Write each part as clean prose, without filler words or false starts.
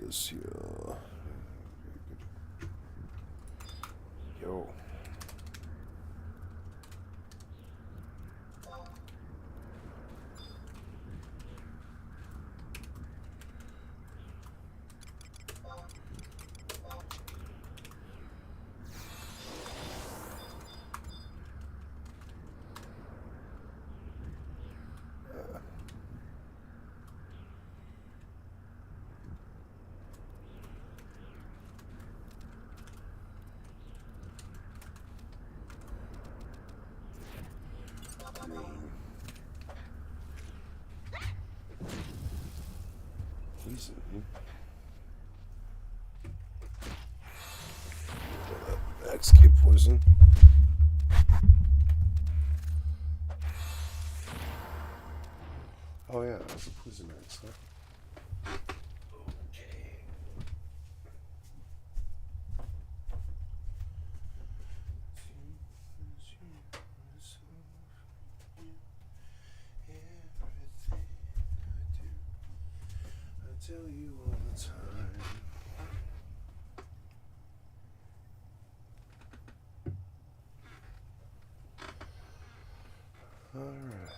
this here. Yo. Poison. XK poison. Oh yeah, that's a poison axe, huh? Okay. Tell you all the time. All right.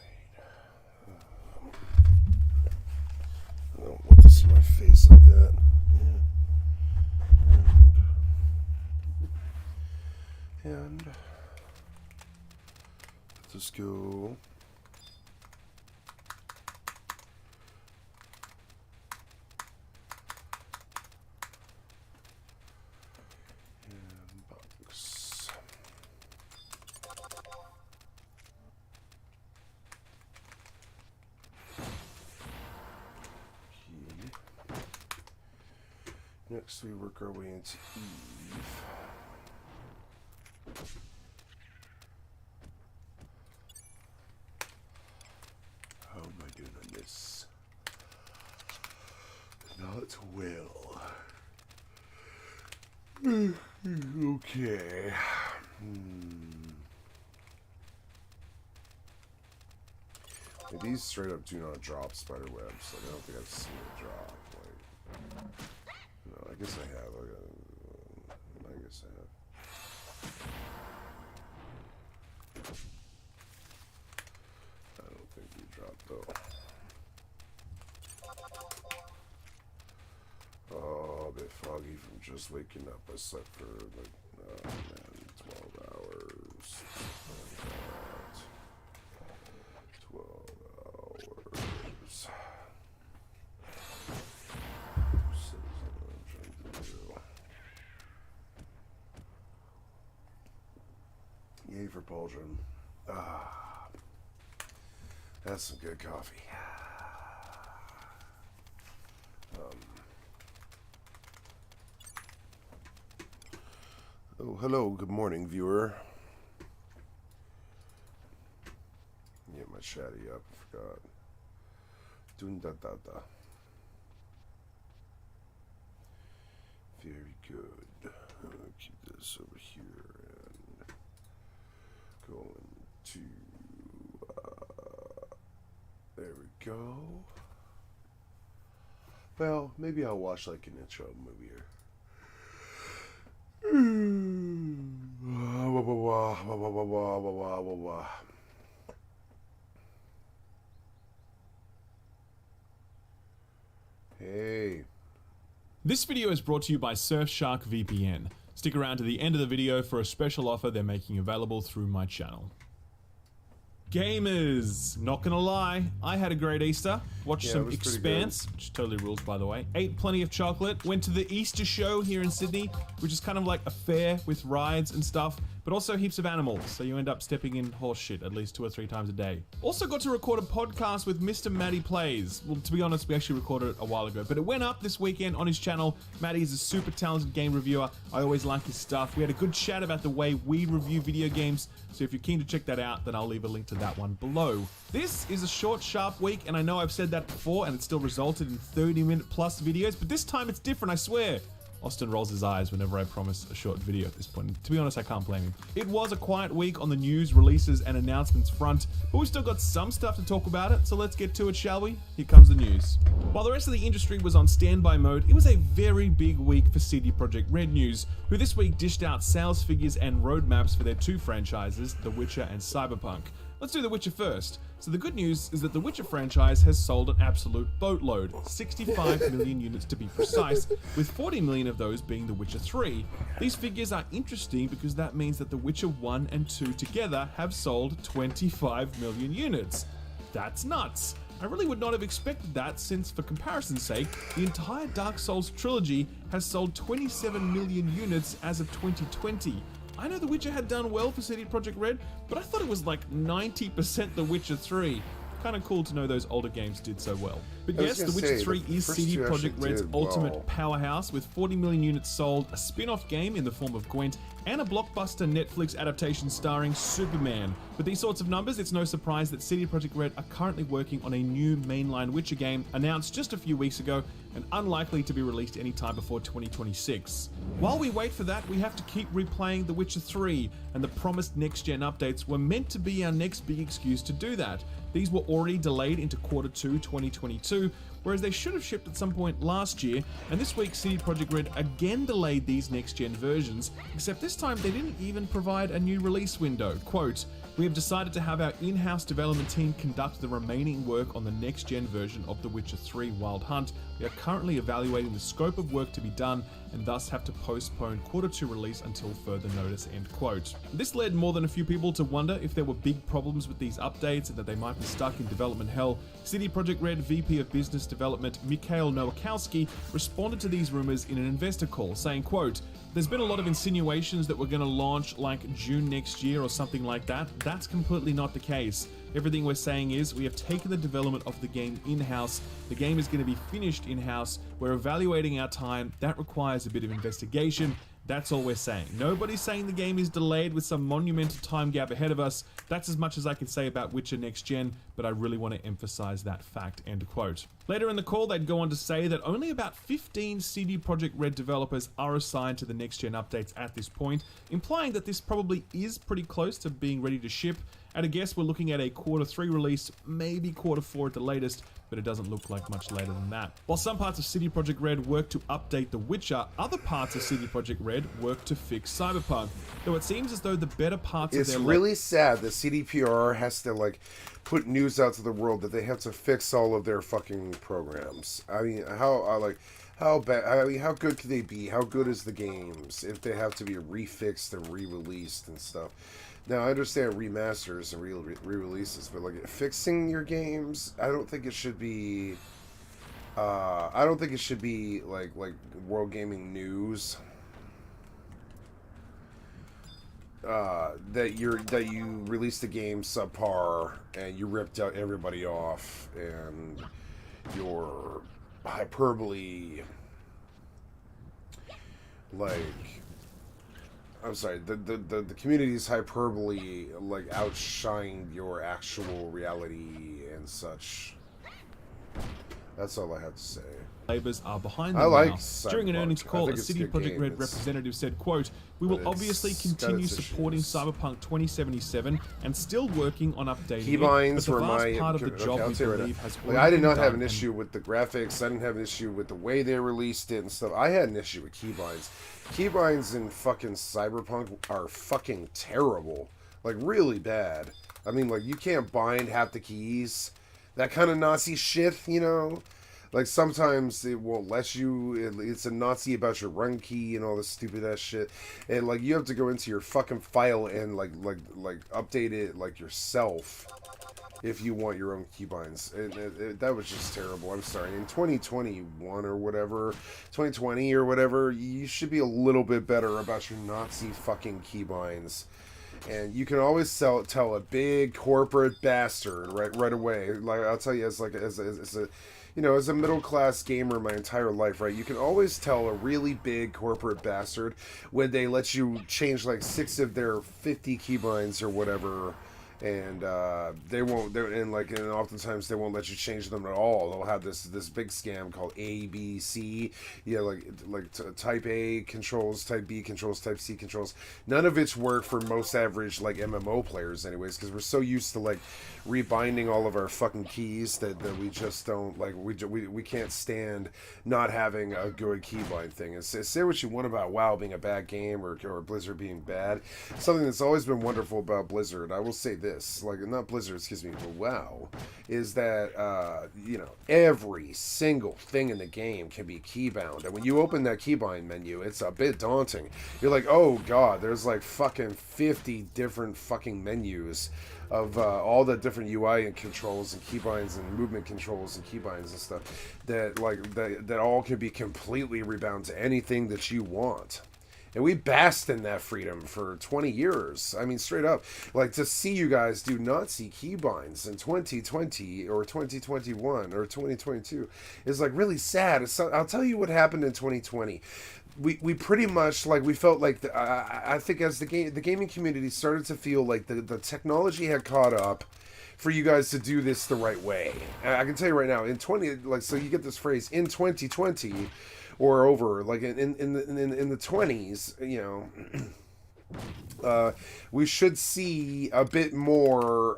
I don't want to see my face like that. Yeah. And let's go. Next, we work our way into EvE. How am I doing on this? Not well. Okay. These straight up do not drop spider webs. Like, I don't think I've seen it drop. Like, no, I guess I have. I guess I have. I don't think we dropped though. Oh, a bit foggy from just waking up. I slept for like, oh man, 12 hours. 12 hours. Yay for pauldron. Ah, that's some good coffee. Oh, hello. Good morning, viewer. Get my chatty up. I forgot. Dun da da da. Very good. I'm gonna keep this over here and going to. There we go. Well, maybe I'll watch like an intro movie here. Hey. This video is brought to you by Surfshark VPN. Stick around to the end of the video for a special offer they're making available through my channel. Gamers! Not gonna lie, I had a great Easter. Watched some Expanse, which totally rules by the way. Ate plenty of chocolate. Went to the Easter show here in Sydney, which is kind of like a fair with rides and stuff, but also heaps of animals, so you end up stepping in horse shit at least 2 or 3 times a day. Also got to record a podcast with Mr. Matty Plays. Well, to be honest, we actually recorded it a while ago, but it went up this weekend on his channel. Matty is a super talented game reviewer. I always like his stuff. We had a good chat about the way we review video games, so if you're keen to check that out, then I'll leave a link to that one below. This is a short, sharp week, and I know I've said that before, and it still resulted in 30-minute plus videos, but this time it's different, I swear. Austin rolls his eyes whenever I promise a short video at this point. To be honest, I can't blame him. It was a quiet week on the news, releases, and announcements front, but we've still got some stuff to talk about it, so let's get to it, shall we? Here comes the news. While the rest of the industry was on standby mode, it was a very big week for CD Projekt Red news, who this week dished out sales figures and roadmaps for their two franchises, The Witcher and Cyberpunk. Let's do The Witcher first. So the good news is that the Witcher franchise has sold an absolute boatload, 65 million units to be precise, with 40 million of those being The Witcher 3. These figures are interesting because that means that The Witcher 1 and 2 together have sold 25 million units. That's nuts. I really would not have expected that since, for comparison's sake, the entire Dark Souls trilogy has sold 27 million units as of 2020. I know The Witcher had done well for CD Projekt Red, but I thought it was like 90% The Witcher 3. Kind of cool to know those older games did so well. But yes, The Witcher 3 is CD Projekt Red's ultimate powerhouse, with 40 million units sold, a spin-off game in the form of Gwent, and a blockbuster Netflix adaptation starring Superman. With these sorts of numbers, it's no surprise that CD Projekt Red are currently working on a new mainline Witcher game, announced just a few weeks ago, and unlikely to be released anytime before 2026. While we wait for that, we have to keep replaying The Witcher 3, and the promised next-gen updates were meant to be our next big excuse to do that. These were already delayed into Q2 2022, whereas they should have shipped at some point last year, and this week CD Projekt Red again delayed these next-gen versions, except this time they didn't even provide a new release window. Quote, "We have decided to have our in-house development team conduct the remaining work on the next-gen version of The Witcher 3 Wild Hunt. We are currently evaluating the scope of work to be done and thus have to postpone Q2 release until further notice," end quote. This led more than a few people to wonder if there were big problems with these updates and that they might be stuck in development hell. CD Projekt Red VP of Business Development Mikhail Nowakowski responded to these rumors in an investor call, saying, quote, "There's been a lot of insinuations that we're going to launch like June next year or something like that. That's completely not the case. Everything we're saying is we have taken the development of the game in-house. The game is going to be finished in-house. We're evaluating our time. That requires a bit of investigation. That's all we're saying. Nobody's saying the game is delayed with some monumental time gap ahead of us. That's as much as I can say about Witcher Next Gen, but I really want to emphasize that fact," end quote. Later in the call, they'd go on to say that only about 15 CD Projekt Red developers are assigned to the Next Gen updates at this point, implying that this probably is pretty close to being ready to ship. At a guess, we're looking at a Q3 release, maybe Q4 at the latest, but it doesn't look like much later than that. While some parts of CD Projekt Red work to update The Witcher, other parts of CD Projekt Red work to fix Cyberpunk, though it seems as though the better parts of their... It's really sad that CDPR has to, like, put news out to the world that they have to fix all of their fucking programs. I mean, how bad, I mean, how good could they be? How good is the games if they have to be refixed and re-released and stuff? Now, I understand remasters and re-releases, but like fixing your games, I don't think it should be. I don't think it should be like World Gaming News. That you released the game subpar and you ripped out everybody off and your hyperbole, like. I'm sorry, the community's hyperbole, like, outshined your actual reality and such. That's all I have to say. Labors are behind them now. During an earnings call, a CD Projekt Red representative said, quote, "We will obviously continue supporting Cyberpunk 2077 and still working on updating it, but the vast part of the job we believe has already been done." I did not have an issue with the graphics. I didn't have an issue with the way they released it and stuff. I had an issue with keybinds. Keybinds in fucking Cyberpunk are fucking terrible. Like, really bad. I mean, like, you can't bind half the keys. That kind of Nazi shit, you know? Like, sometimes it won't let you. It's a Nazi about your run key and all this stupid ass shit. And, like, you have to go into your fucking file and, like update it, like, yourself if you want your own keybinds. That was just terrible. I'm sorry. In 2021 or whatever, 2020 or whatever, you should be a little bit better about your Nazi fucking keybinds. And you can always tell a big corporate bastard right away. Like, I'll tell you, as a you know, as a middle-class gamer my entire life, right, you can always tell a really big corporate bastard when they let you change like 6 of their 50 keybinds or whatever, and they won't. And oftentimes they won't let you change them at all. They'll have this big scam called ABC. Yeah, type A controls, type B controls, type C controls. None of it's work for most average like MMO players, anyways, because we're so used to like rebinding all of our fucking keys that we just don't like. We can't stand not having a good keybind thing. And say what you want about WoW being a bad game or Blizzard being bad. Something that's always been wonderful about Blizzard, I will say this, like not Blizzard, excuse me, but WoW, is that every single thing in the game can be keybound, and when you open that keybind menu, it's a bit daunting. You're like, oh god, there's like fucking 50 different fucking menus of all the different UI and controls and keybinds and movement controls and keybinds and stuff that all can be completely rebound to anything that you want. And we basked in that freedom for 20 years. I mean, straight up. Like, to see you guys do Nazi keybinds in 2020 or 2021 or 2022 is, like, really sad. I'll tell you what happened in 2020. We pretty much, like, we felt like, I think as the gaming community started to feel like the technology had caught up for you guys to do this the right way. And I can tell you right now, so you get this phrase, in 2020... or over, like in the 20s, we should see a bit more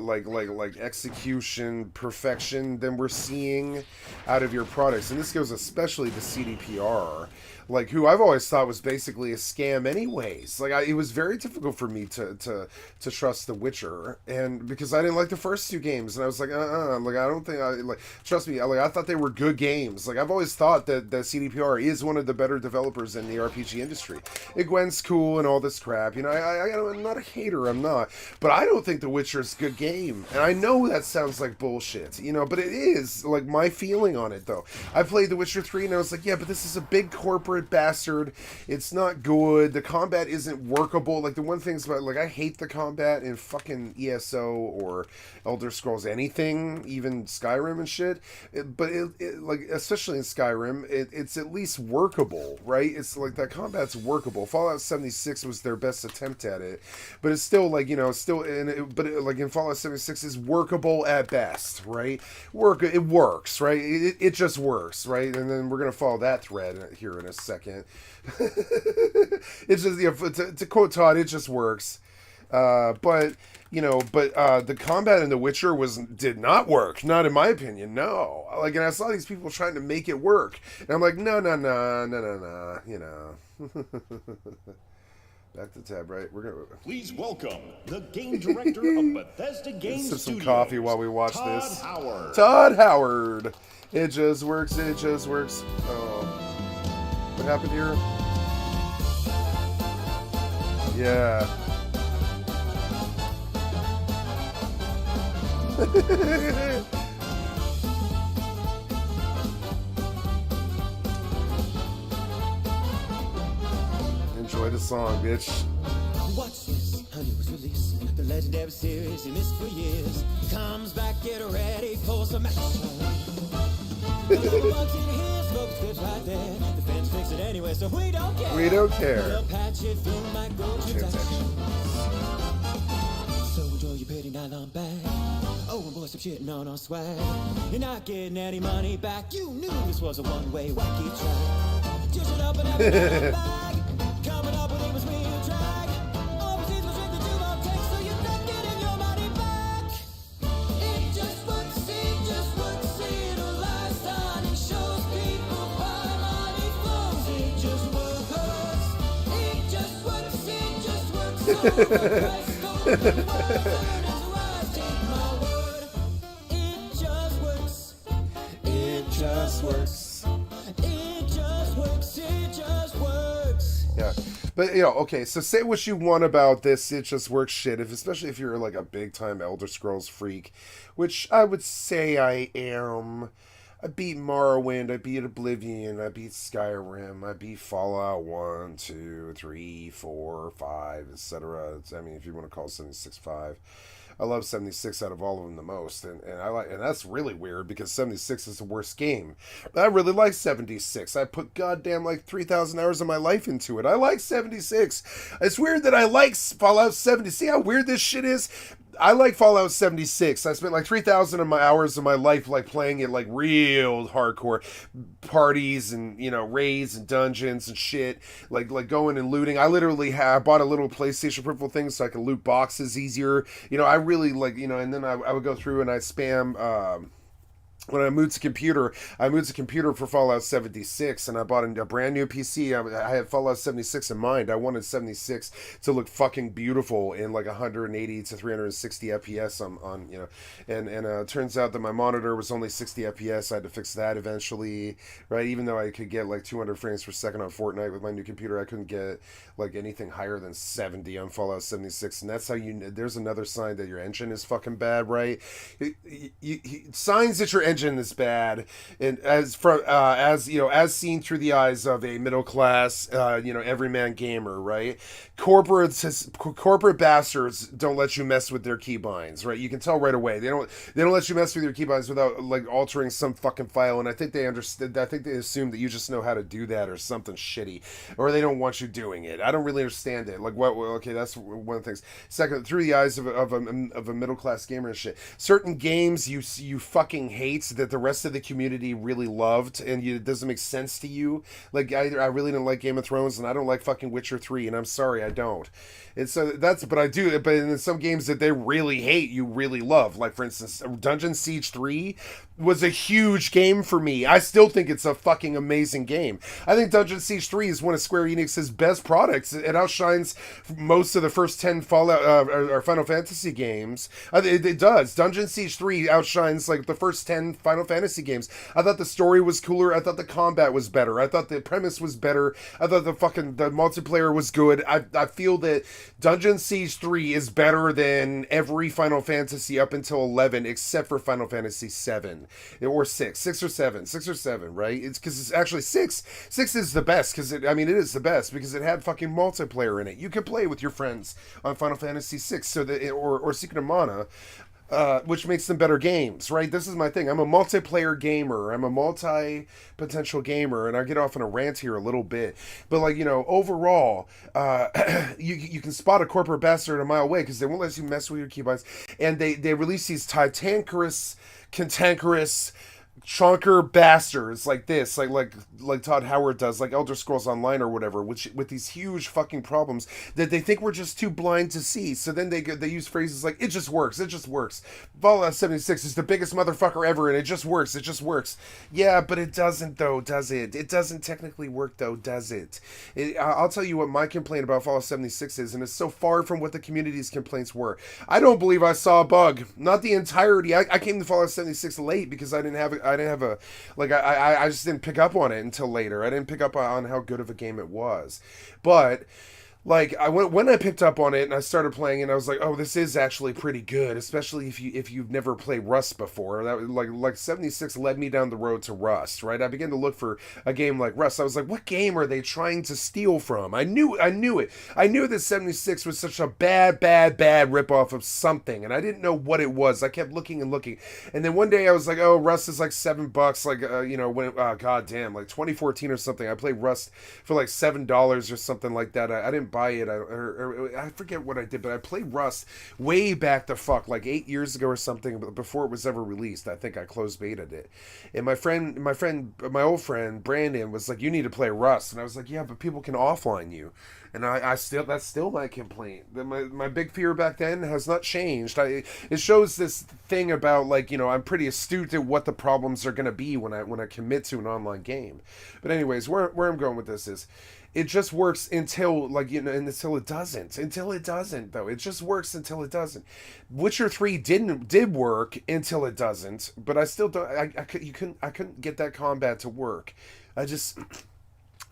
like execution perfection than we're seeing out of your products, and this goes especially to CDPR, like who I've always thought was basically a scam anyways. Like it was very difficult for me to trust The Witcher, and because I didn't like the first two games, and I was like like I don't think trust me, I thought they were good games. Like I've always thought that CDPR is one of the better developers in the RPG industry. Gwen's cool and all this crap, I'm not a hater, I'm not, but I don't think The Witcher is a good game, and I know that sounds like bullshit, but it is like my feeling on it though. I played The Witcher 3 and I was like, yeah, but this is a big corporate bastard. It's not good. The combat isn't workable. Like the one thing's about, like, I hate the combat in fucking ESO or Elder Scrolls anything, even Skyrim and shit. But like especially in Skyrim, it's at least workable, right? It's like that combat's workable. Fallout 76 was their best attempt at it, but it's still like like in Fallout 76 is workable at best, right? It works, right? It just works, right? And then we're gonna follow that thread here in a second. It's just, to quote Todd, it just works. But the combat in The Witcher did not work. Not in my opinion, no. Like, and I saw these people trying to make it work, and I'm like, no. Back to tab, right? We're gonna please welcome the game director of Bethesda Game Studios. Sip some coffee while we watch Todd this. Howard. Todd Howard. It just works. It just works. Oh. What happened here? Yeah. Enjoy the song, bitch. Watch this, honey was released. The legendary series you missed for years comes back, get ready for some action. The bugs in here, smoke strips right there. The fans fix it anyway, so we don't care. We don't care. They'll patch it through microtransactions. So enjoy your pretty nylon bag. Oh, and boy, some shitting on our swag. You're not getting any money back. You knew this was a one-way wacky track. Just it up and have a nylon bag. Coming up with it was me who drag. Overseas was with the jukebox text, so you're not getting your money back. It just works, it'll last on. It shows people why money flows. It just works, so overpriced. Go to the world, earners rise, take my word. It just works. It just works. It just works, it just works. Yeah. But, okay, so say what you want about this It Just Works shit, especially if you're, like, a big-time Elder Scrolls freak, which I would say I am. I beat Morrowind, I beat Oblivion, I beat Skyrim, I beat Fallout 1, 2, 3, 4, 5, etc. I mean, if you want to call 76 5. I love 76 out of all of them the most, and that's really weird because 76 is the worst game. But I really like 76. I put goddamn like 3,000 hours of my life into it. I like 76. It's weird that I like Fallout 70. See how weird this shit is? I like Fallout 76. I spent like 3,000 of my hours of my life like playing it like real hardcore parties and raids and dungeons and shit. Like going and looting. I literally I bought a little PlayStation peripheral thing so I could loot boxes easier. I really like and then I would go through and I'd spam. When I moved to computer for Fallout 76, and I bought a brand new PC. I had Fallout 76 in mind. I wanted 76 to look fucking beautiful in like 180 to 360 FPS on and it turns out that my monitor was only 60 FPS. I had to fix that eventually, right? Even though I could get like 200 frames per second on Fortnite with my new computer, I couldn't get like anything higher than 70 on Fallout 76, and that's how there's another sign that your engine is fucking bad, right? Signs that your engine is bad, and as seen through the eyes of a middle class everyman gamer, right? Corporate bastards don't let you mess with their keybinds, right? You can tell right away. They don't let you mess with your keybinds without like altering some fucking file, and I think they understood. I think they assume that you just know how to do that or something shitty, or they don't want you doing it. I don't really understand it. Like what? Okay, that's one of the things. Second, through the eyes of a middle class gamer and shit. Certain games you fucking hate that the rest of the community really loved, and it doesn't make sense to you. Like I really don't like Game of Thrones, and I don't like fucking Witcher 3, and I'm sorry, I don't. And so but I do. But in some games that they really hate, you really love. Like for instance, Dungeon Siege 3 was a huge game for me. I still think it's a fucking amazing game. I think Dungeon Siege 3 is one of Square Enix's best products. It outshines most of the first 10 Fallout or Final Fantasy games. It does. Dungeon Siege 3 outshines like the first 10 Final Fantasy games. I thought the story was cooler. I thought the combat was better. I thought the premise was better. I thought the multiplayer was good. I feel that Dungeon Siege 3 is better than every Final Fantasy up until 11 except for Final Fantasy 7 or 6 or 7, right? It's because it's actually 6 is the best, because it is the best because it had fucking multiplayer in it. You could play with your friends on Final Fantasy 6 so that or Secret of Mana, which makes them better games, right? This is my thing. I'm a multiplayer gamer. I'm a multi-potential gamer, and I get off on a rant here a little bit. But, overall, you can spot a corporate bastard a mile away because they won't let you mess with your keybinds. And they release these cantankerous chonker bastards like this, like Todd Howard does, like Elder Scrolls Online or whatever, which with these huge fucking problems that they think we're just too blind to see. So then they use phrases like it just works. Fallout 76 is the biggest motherfucker ever, and it just works. Yeah, but it doesn't though, does it? It doesn't technically work though, does it? I'll tell you what my complaint about Fallout 76 is, and it's so far from what the community's complaints were. I don't believe I saw a bug, not the entirety. I came to Fallout 76 late because I just didn't pick up on it until later. I didn't pick up on how good of a game it was. But when I picked up on it and I started playing it, I was like, oh, this is actually pretty good, especially if you've never played Rust before. That like 76 led me down the road to Rust, right? I began to look for a game like Rust. I was like, what game are they trying to steal from? I knew it. I knew that 76 was such a bad ripoff of something, and I didn't know what it was. I kept looking and looking, and then one day I was like, oh, Rust is like $7, god damn, like 2014 or something. I played Rust for like $7 or something like that. I didn't buy it. I forget what I did, but I played Rust way back the fuck, like 8 years ago or something, before it was ever released. I think I closed betaed it. And my old friend Brandon was like, you need to play Rust. And I was like, yeah, but people can offline you. And that's still my complaint. My big fear back then has not changed. It shows this thing about I'm pretty astute at what the problems are going to be when I commit to an online game. But anyways, where I'm going with this is, it just works until until it doesn't. Until it doesn't, though. It just works until it doesn't. Witcher 3 did work until it doesn't, but I still don't. I couldn't get that combat to work.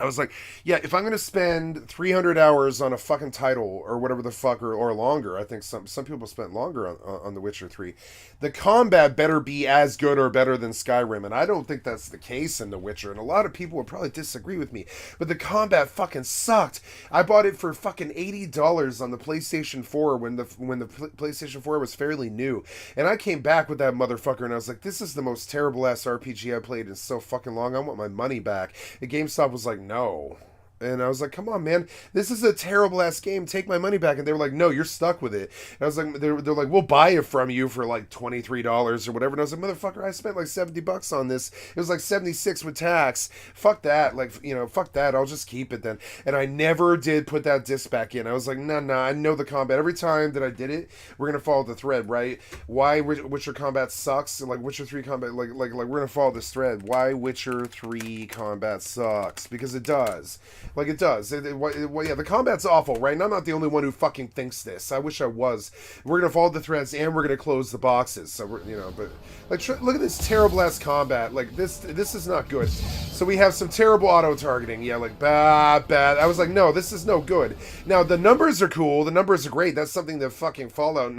I was like, yeah, if I'm going to spend 300 hours on a fucking title or whatever the fuck, or longer, I think some people spent longer on The Witcher 3, the combat better be as good or better than Skyrim, and I don't think that's the case in The Witcher, and a lot of people would probably disagree with me, but the combat fucking sucked. I bought it for fucking $80 on the PlayStation 4 when the PlayStation 4 was fairly new, and I came back with that motherfucker, and I was like, this is the most terrible ass RPG I played in so fucking long. I want my money back. And GameStop was like, no. And I was like, come on, man, this is a terrible ass game. Take my money back. And they were like, no, you're stuck with it. And I was like, they're like, we'll buy it from you for like $23 or whatever. And I was like, motherfucker, I spent like $70 on this. It was like 76 with tax. Fuck that. Like, you know, fuck that. I'll just keep it then. And I never did put that disc back in. I was like, nah, I know the combat. Every time that I did it, we're going to follow the thread, right? Why Witcher combat sucks. Like Witcher 3 combat, like we're going to follow this thread. Why Witcher 3 combat sucks? Because it does. Like, it does. Yeah, the combat's awful, right? And I'm not the only one who fucking thinks this. I wish I was. We're going to follow the threads, and we're going to close the boxes. So, we're, you know, but, like, look at this terrible-ass combat. Like, this is not good. So we have some terrible auto-targeting. Yeah, like, bad. I was like, no, this is no good. Now, the numbers are cool. The numbers are great. That's something that fucking Skyrim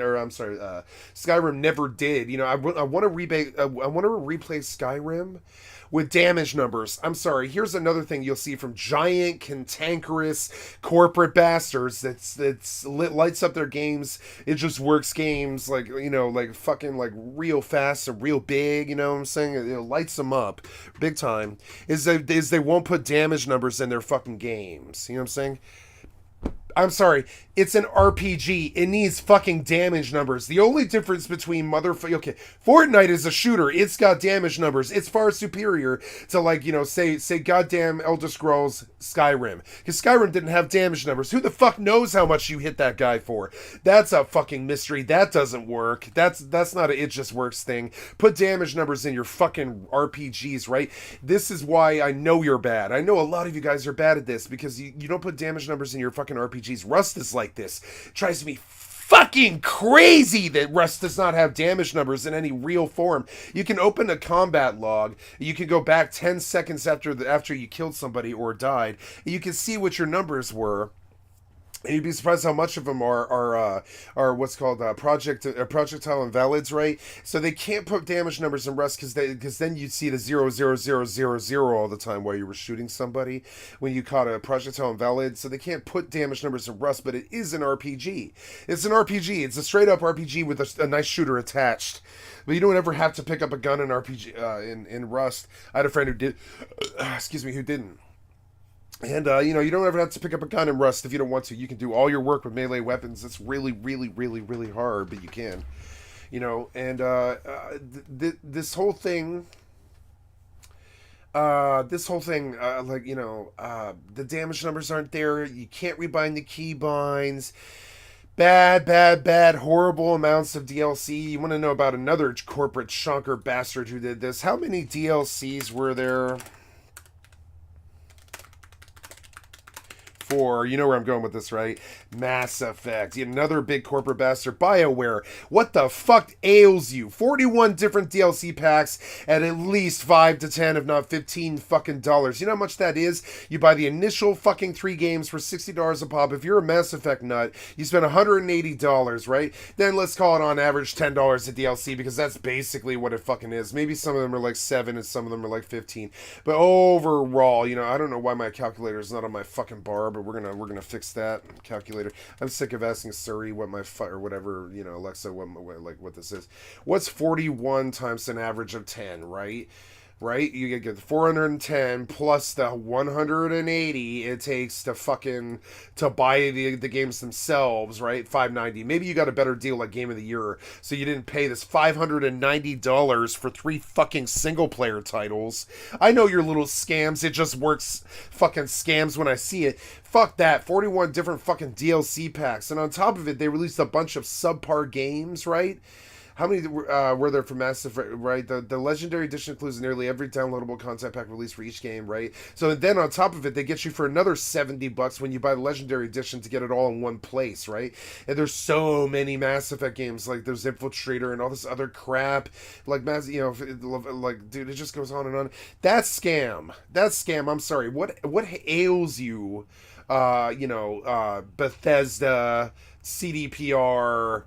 never did. You know, I want to replay Skyrim with damage numbers. I'm sorry. Here's another thing you'll see from giant, cantankerous corporate bastards lights up their games. It just works games like, you know, like fucking like real fast and real big. You know what I'm saying? It lights them up big time. Is they won't put damage numbers in their fucking games. You know what I'm saying? I'm sorry, it's an RPG. It needs fucking damage numbers. The only difference between Fortnite is a shooter. It's got damage numbers. It's far superior to, like, you know, say goddamn Elder Scrolls Skyrim. Because Skyrim didn't have damage numbers. Who the fuck knows how much you hit that guy for? That's a fucking mystery. That doesn't work. That's not a it just works thing. Put damage numbers in your fucking RPGs, right? This is why I know you're bad. I know a lot of you guys are bad at this because you don't put damage numbers in your fucking RPGs. Rust is like this. It drives me fucking crazy that Rust does not have damage numbers in any real form. You can open a combat log. You can go back 10 seconds after you killed somebody or died. And you can see what your numbers were. And you'd be surprised how much of them are what's called projectile invalids, right? So they can't put damage numbers in Rust because then you'd see the 00000 all the time while you were shooting somebody when you caught a projectile invalid. So they can't put damage numbers in Rust, but it is an RPG. It's an RPG. It's a straight up RPG with a nice shooter attached. But you don't ever have to pick up a gun in RPG in Rust. I had a friend who did, who didn't. And, you know, you don't ever have to pick up a gun in Rust if you don't want to. You can do all your work with melee weapons. It's really, really, really, really hard, but you can. You know, and this whole thing, like, you know, the damage numbers aren't there. You can't rebind the keybinds. Bad, horrible amounts of DLC. You want to know about another corporate chunker bastard who did this? How many DLCs were there? For, you know where I'm going with this, right? Mass Effect. Another big corporate bastard. BioWare. What the fuck ails you? 41 different DLC packs at least 5 to 10, if not 15 fucking dollars. You know how much that is? You buy the initial fucking 3 games for $60 a pop. If you're a Mass Effect nut, you spend $180, right? Then let's call it on average $10 a DLC because that's basically what it fucking is. Maybe some of them are like 7 and some of them are like 15. But overall, you know, I don't know why my calculator is not on my fucking bar, but we're gonna fix that calculator. I'm sick of asking Siri what my or whatever, you know, Alexa, what this is. What's 41 times an average of 10, right? Right? You get 410 plus the 180 it takes to buy the games themselves, right? $590. Maybe you got a better deal like Game of the Year, so you didn't pay this $590 for 3 fucking single player titles. I know your little scams. It just works fucking scams when I see it. Fuck that. 41 different fucking DLC packs. And on top of it, they released a bunch of subpar games, right? How many were there for Mass Effect, right? The Legendary Edition includes nearly every downloadable content pack released for each game, right? So then on top of it, they get you for another $70 when you buy the Legendary Edition to get it all in one place, right? And there's so many Mass Effect games, like there's Infiltrator and all this other crap, like you know, like dude, it just goes on and on. That's scam. I'm sorry. What ails you? You know, Bethesda, CDPR.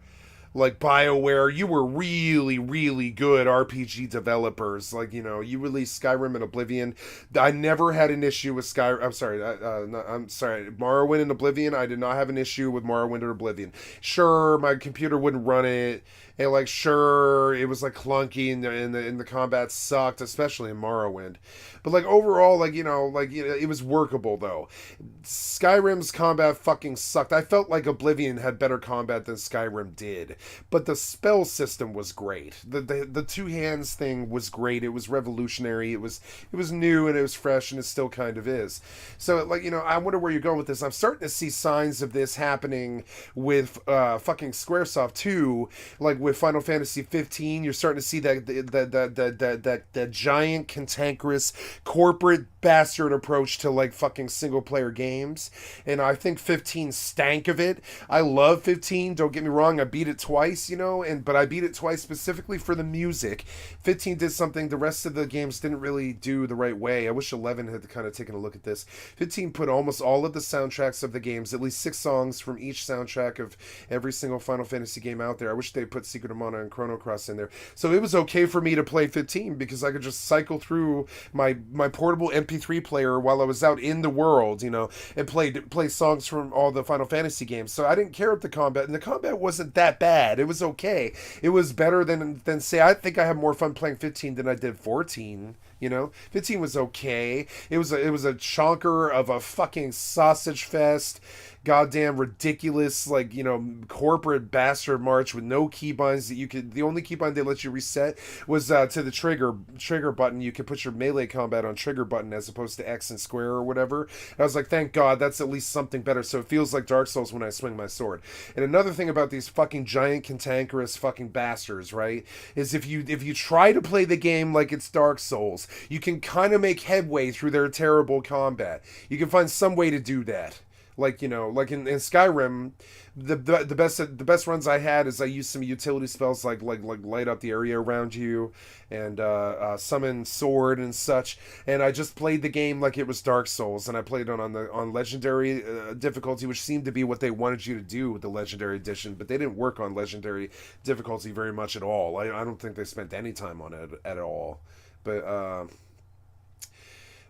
Like BioWare, you were really, really good RPG developers. Like, you know, you released Skyrim and Oblivion. I never had an issue with Skyrim. I'm sorry, Morrowind and Oblivion. I did not have an issue with Morrowind or Oblivion. Sure, my computer wouldn't run it. And like, sure, it was like clunky and the combat sucked, especially in Morrowind. But like overall, like, you know, like, you know, it was workable though. Skyrim's combat fucking sucked. I felt like Oblivion had better combat than Skyrim did, but the spell system was great. The two hands thing was great. It was revolutionary. It was new and it was fresh, and it still kind of is. So like, you know, I wonder where you're going with this. I'm starting to see signs of this happening with fucking Squaresoft too. Like with Final Fantasy 15, you're starting to see that giant cantankerous corporate bastard approach to like fucking single player games, and I think 15 stank of it. I love 15, don't get me wrong. I beat it twice, you know, but I beat it twice specifically for the music. 15 did something the rest of the games didn't really do the right way. I wish 11 had kind of taken a look at this. 15 put almost all of the soundtracks of the games, at least 6 songs from each soundtrack of every single Final Fantasy game out there. I wish they put Secret of Mana and Chrono Cross in there, so it was okay for me to play 15 because I could just cycle through my portable MP3 player while I was out in the world, you know, and play songs from all the Final Fantasy games. So I didn't care if the combat, and the combat wasn't that bad. It was okay. It was better than say, I think I had more fun playing 15 than I did 14. You know, 15 was okay. It was a chonker of a fucking sausage fest, goddamn ridiculous, like, you know, corporate bastard march with no keybinds that you could. The only keybind they let you reset was to the trigger button. You could put your melee combat on trigger button as opposed to X and square or whatever. And I was like, thank God, that's at least something better. So it feels like Dark Souls when I swing my sword. And another thing about these fucking giant cantankerous fucking bastards, right, is if you try to play the game like it's Dark Souls, you can kind of make headway through their terrible combat. You can find some way to do that. Like, you know, like in Skyrim, the best runs I had is I used some utility spells like light up the area around you and summon sword and such, and I just played the game like it was Dark Souls, and I played it on legendary difficulty, which seemed to be what they wanted you to do with the legendary edition, but they didn't work on legendary difficulty very much at all. I don't think they spent any time on it at all. But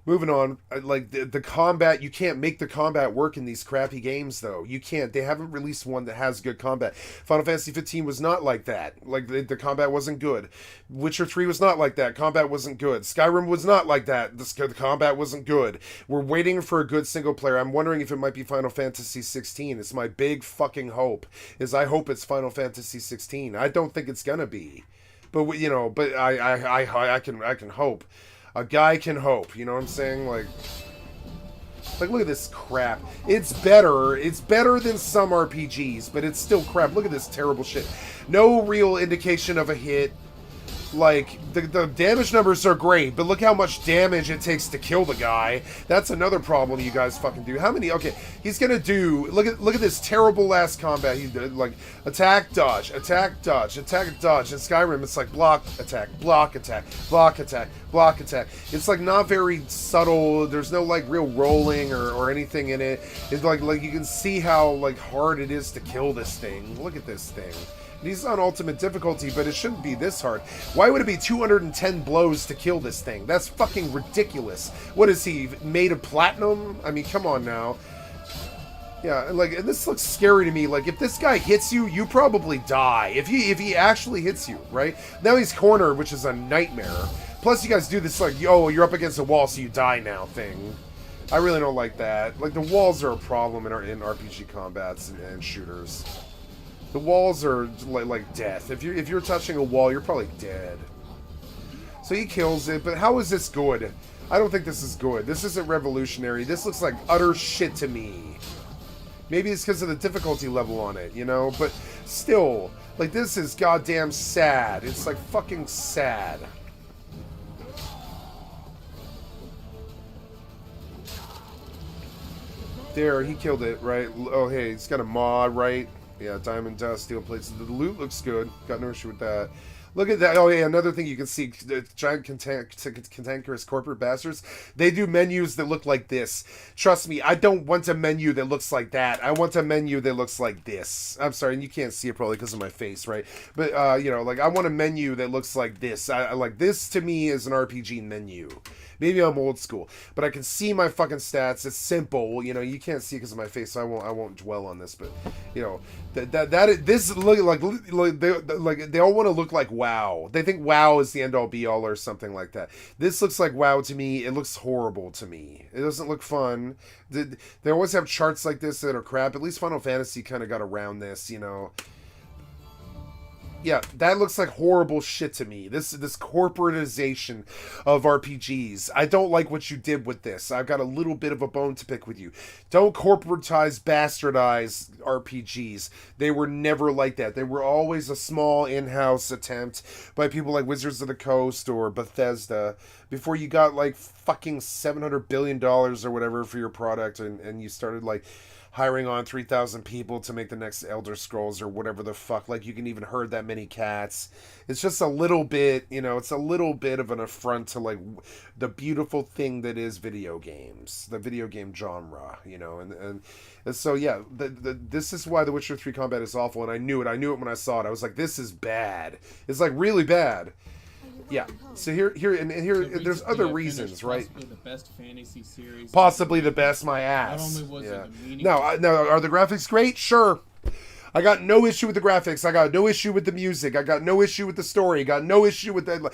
moving on, like the combat, you can't make the combat work in these crappy games, though. You can't. They haven't released one that has good combat. Final Fantasy 15 was not like that. Like, the combat wasn't good. Witcher 3 was not like that. Combat wasn't good. Skyrim was not like that. The combat wasn't good. We're waiting for a good single player. I'm wondering if it might be Final Fantasy 16. It's my big fucking hope, is I hope it's Final Fantasy 16. I don't think it's gonna be. But, you know, but I can hope. A guy can hope, you know what I'm saying? Like, look at this crap. It's better than some RPGs, but it's still crap. Look at this terrible shit. No real indication of a hit. Like, the damage numbers are great, but look how much damage it takes to kill the guy. That's another problem you guys fucking do. How many? Okay, he's gonna do. Look at this terrible last combat he did. Like, attack, dodge, attack, dodge, attack, dodge. In Skyrim, it's like block, attack, block, attack, block, attack, block, attack. It's like not very subtle. There's no like real rolling or anything in it. It's like you can see how like hard it is to kill this thing. Look at this thing. He's on ultimate difficulty, but it shouldn't be this hard. Why would it be 210 blows to kill this thing? That's fucking ridiculous. What is he, made of platinum? I mean, come on now. Yeah, and this looks scary to me. Like, if this guy hits you, you probably die. If he actually hits you, right? Now he's cornered, which is a nightmare. Plus, you guys do this like, yo, you're up against a wall, so you die now thing. I really don't like that. Like, the walls are a problem in RPG combats and shooters. The walls are like death. If you're touching a wall, you're probably dead. So he kills it, but how is this good? I don't think this is good. This isn't revolutionary. This looks like utter shit to me. Maybe it's because of the difficulty level on it, you know? But still, like, this is goddamn sad. It's like fucking sad. There, he killed it, right? Oh, hey, he's got a maw, right? Yeah, diamond dust, steel plates. The loot looks good. Got no issue with that. Look at that. Oh, yeah, another thing you can see, the giant cantankerous corporate bastards, they do menus that look like this. Trust me, I don't want a menu that looks like that. I want a menu that looks like this. I'm sorry, and you can't see it probably because of my face, right? But, you know, like, I want a menu that looks like this. I like, this to me is an RPG menu. Maybe I'm old school, but I can see my fucking stats. It's simple, you know. You can't see because of my face, so I won't dwell on this. But you know, this look like they all want to look like WoW. They think WoW is the end all be all or something like that. This looks like WoW to me. It looks horrible to me. It doesn't look fun. They always have charts like this that are crap. At least Final Fantasy kind of got around this, you know. Yeah, that looks like horrible shit to me. This corporatization of RPGs. I don't like what you did with this. I've got a little bit of a bone to pick with you. Don't corporatize, bastardize RPGs. They were never like that. They were always a small in-house attempt by people like Wizards of the Coast or Bethesda before you got like fucking $700 billion or whatever for your product and you started like hiring on 3,000 people to make the next Elder Scrolls or whatever the fuck. Like, you can even herd that many cats. It's just a little bit, you know, it's a little bit of an affront to, like, the beautiful thing that is video games. The video game genre, you know. And so, yeah, this is why The Witcher 3 combat is awful, and I knew it. I knew it when I saw it. I was like, this is bad. It's, like, really bad. Yeah. So here, there's other reasons, right? Possibly the best fantasy series. Possibly the best, my ass. Not only was it the meaning. No, are the graphics great? Sure. I got no issue with the graphics. I got no issue with the music. I got no issue with the story. Got no issue with the.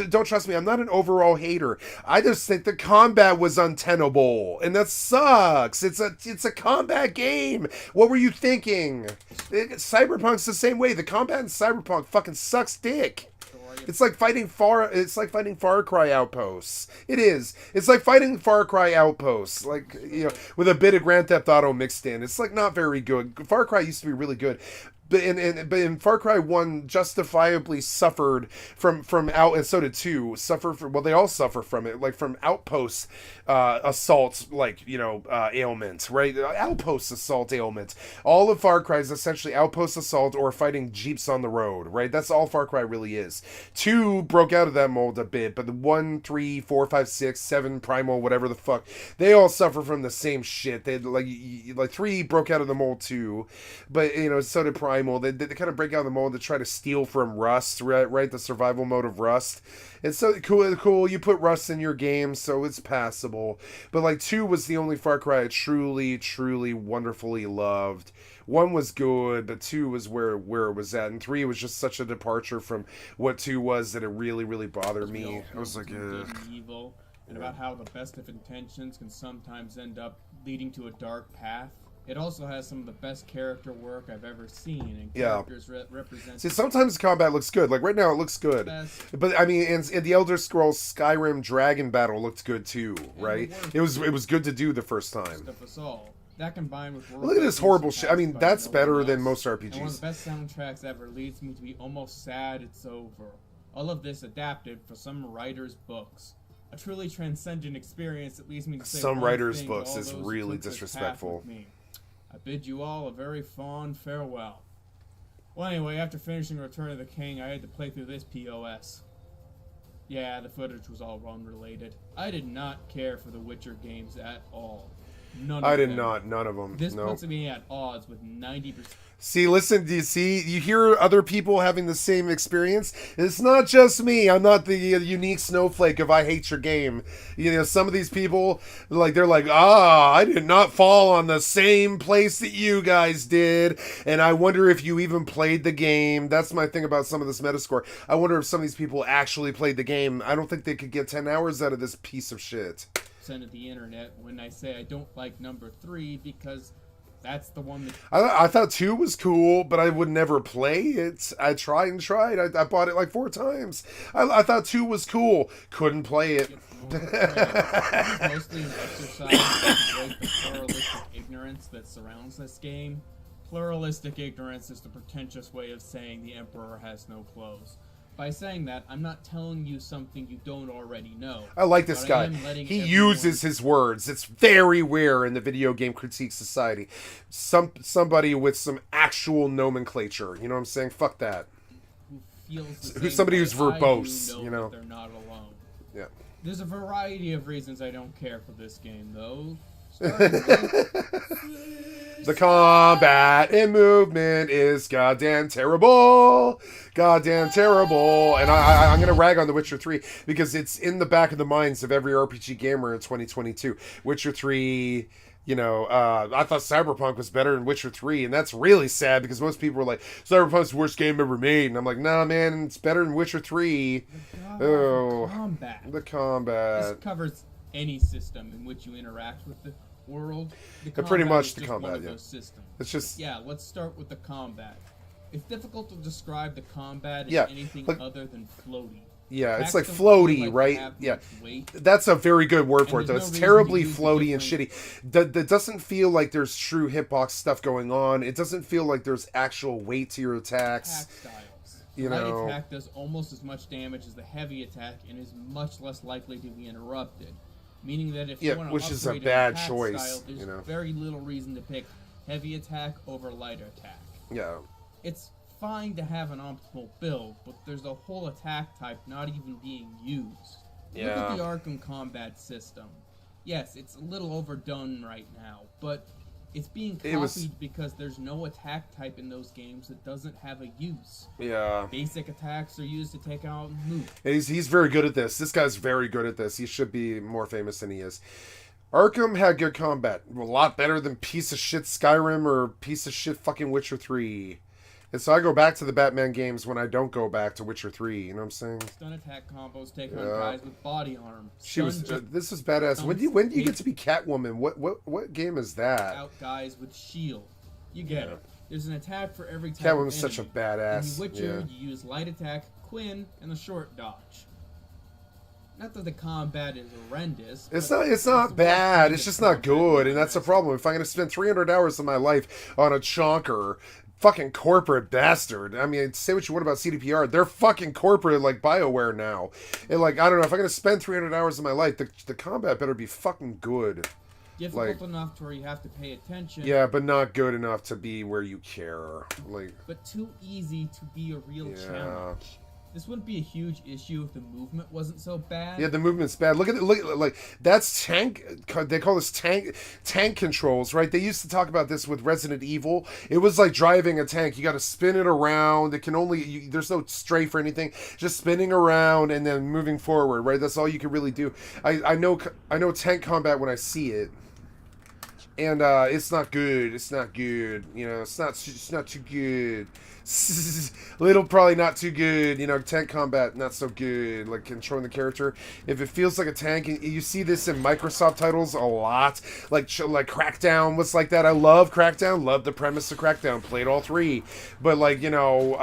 Don't trust me. I'm not an overall hater. I just think the combat was untenable, and that sucks. It's a combat game. What were you thinking? Cyberpunk's the same way. The combat in Cyberpunk fucking sucks dick. It's like fighting Far Cry Outposts. It is. It's like fighting Far Cry Outposts, like, you know, with a bit of Grand Theft Auto mixed in. It's like not very good. Far Cry used to be really good. But in Far Cry 1 justifiably suffered from out, and so did 2, they all suffer from it, like from outpost assault, like, you know, ailment, right? Outpost assault ailment. All of Far Cry is essentially outpost assault or fighting jeeps on the road, right? That's all Far Cry really is. 2 broke out of that mold a bit, but the 1, 3, 4, 5, 6, 7, Primal, whatever the fuck, they all suffer from the same shit. They like 3 broke out of the mold too, but, you know, so did Primal. They kind of break out of the mold to try to steal from Rust, right? The survival mode of Rust. It's so cool. You put Rust in your game, so it's passable. But like 2 was the only Far Cry I truly, truly, wonderfully loved. 1 was good, but 2 was where it was at, and 3 was just such a departure from what 2 was that it really, really bothered me. I was like, evil, and about how the best of intentions can sometimes end up leading to a dark path. It also has some of the best character work I've ever seen, and characters represent. See, sometimes combat looks good. Like right now, it looks good. But I mean, in the Elder Scrolls Skyrim Dragon Battle looked good too, right? It was good to do the first time. Of us all. That combined with look at this horrible shit. I mean, that's better than most RPGs. And one of the best soundtracks ever leads me to be almost sad it's over. All of this adapted for some writer's books. A truly transcendent experience that leads me to say some writer's books is really disrespectful. I bid you all a very fond farewell. Well, anyway, after finishing Return of the King, I had to play through this POS. Yeah, the footage was all unrelated. I did not care for the Witcher games at all. None of them. This puts me at odds with 90%. See, listen, you hear other people having the same experience? It's not just me. I'm not the unique snowflake of I hate your game. You know, some of these people, like, they're like, I did not fall on the same place that you guys did, and I wonder if you even played the game. That's my thing about some of this Metascore. I wonder if some of these people actually played the game. I don't think they could get 10 hours out of this piece of shit. Of the internet when I say I don't like number 3 because that's the one that I thought 2 was cool, but I would never play it. I tried. I bought it like 4 times. I thought 2 was cool. Couldn't play it. Mostly an exercise to avoid the pluralistic ignorance that surrounds this game. Pluralistic ignorance is the pretentious way of saying the emperor has no clothes. By saying that, I'm not telling you something you don't already know. I like this guy. He uses his words. It's very rare in the video game critique society. Somebody with some actual nomenclature. You know what I'm saying? Fuck that. Who feels the Who's same somebody way who's I do verbose, know you know? that they're not alone. Yeah. There's a variety of reasons I don't care for this game, though. Starting with The combat and movement is goddamn terrible. Goddamn terrible. And I'm going to rag on The Witcher 3 because it's in the back of the minds of every RPG gamer in 2022. Witcher 3, you know, I thought Cyberpunk was better than Witcher 3, and that's really sad because most people were like, Cyberpunk's the worst game ever made. And I'm like, nah, man, it's better than Witcher 3. Oh, combat. the combat. This covers any system in which you interact with the world. The Pretty combat much is the just combat, one of yeah. those systems. It's just... Yeah, let's start with the combat. It's difficult to describe the combat as Yeah, anything like- other than floaty. Yeah, it's Attacks like don't feel floaty, like they right? have Yeah. much weight. That's a very good word for it, And though. there's It's no reason to terribly use the floaty and different- shitty. That doesn't feel like there's true hitbox stuff going on. It doesn't feel like there's actual weight to your attacks. Attack styles. You The light know. attack does almost as much damage as the heavy attack and is much less likely to be interrupted. Meaning that if Yeah, you want to which is a upgrade an bad attack choice, style, there's you know. very little reason to pick heavy attack over light attack. Yeah. It's fine to have an optimal build, but there's a whole attack type not even being used. Look Yeah. at the Arkham combat system. Yes, it's a little overdone right now, but it's being copied It was- because there's no attack type in those games that doesn't have a use. Yeah. Basic attacks are used to take out and move. He's very good at this. This guy's very good at this. He should be more famous than he is. Arkham had good combat. A lot better than piece of shit Skyrim or piece of shit fucking Witcher 3. And so I go back to the Batman games when I don't go back to Witcher 3. You know what I'm saying? Stun attack combos take on Yeah. guys with body armor. She was. Stun just This is badass. When do you get to be Catwoman? What game is that? out guys with shield. You get Yeah. it. There's an attack for every type Catwoman's of such a enemy. badass. In Witcher, Yeah. you use light attack, Quinn, and the short dodge. Not that the combat is horrendous. It's but not. It's the not worst bad. kind It's of just not combat good, and that's the there is. problem. If I'm going to spend 300 hours of my life on a chonker, fucking corporate bastard. I mean, say what you want about CDPR, they're fucking corporate like BioWare now. And like, I don't know, if I'm going to spend 300 hours of my life, the combat better be fucking good. Difficult like- enough to where you have to pay attention. Yeah, but not good enough to be where you care. Like, But too easy to be a real Yeah. challenge. This wouldn't be a huge issue if the movement wasn't so bad. yeah, the movement's bad. Look at it. Look, like that's tank. They call this tank controls, right? They used to talk about this with Resident Evil. It was like driving a tank. You got to spin it around. It can only there's no strafe or anything. Just spinning around and then moving forward, right? That's all you can really do. I know tank combat when I see it, and it's not good. It's not good. You know, it's not too good. Little probably not too good, you know. Tank combat not so good, like controlling the character. If it feels like a tank, and you see this in Microsoft titles a lot, like Crackdown was like that. I love Crackdown, love the premise of Crackdown, played all three, but like, you know,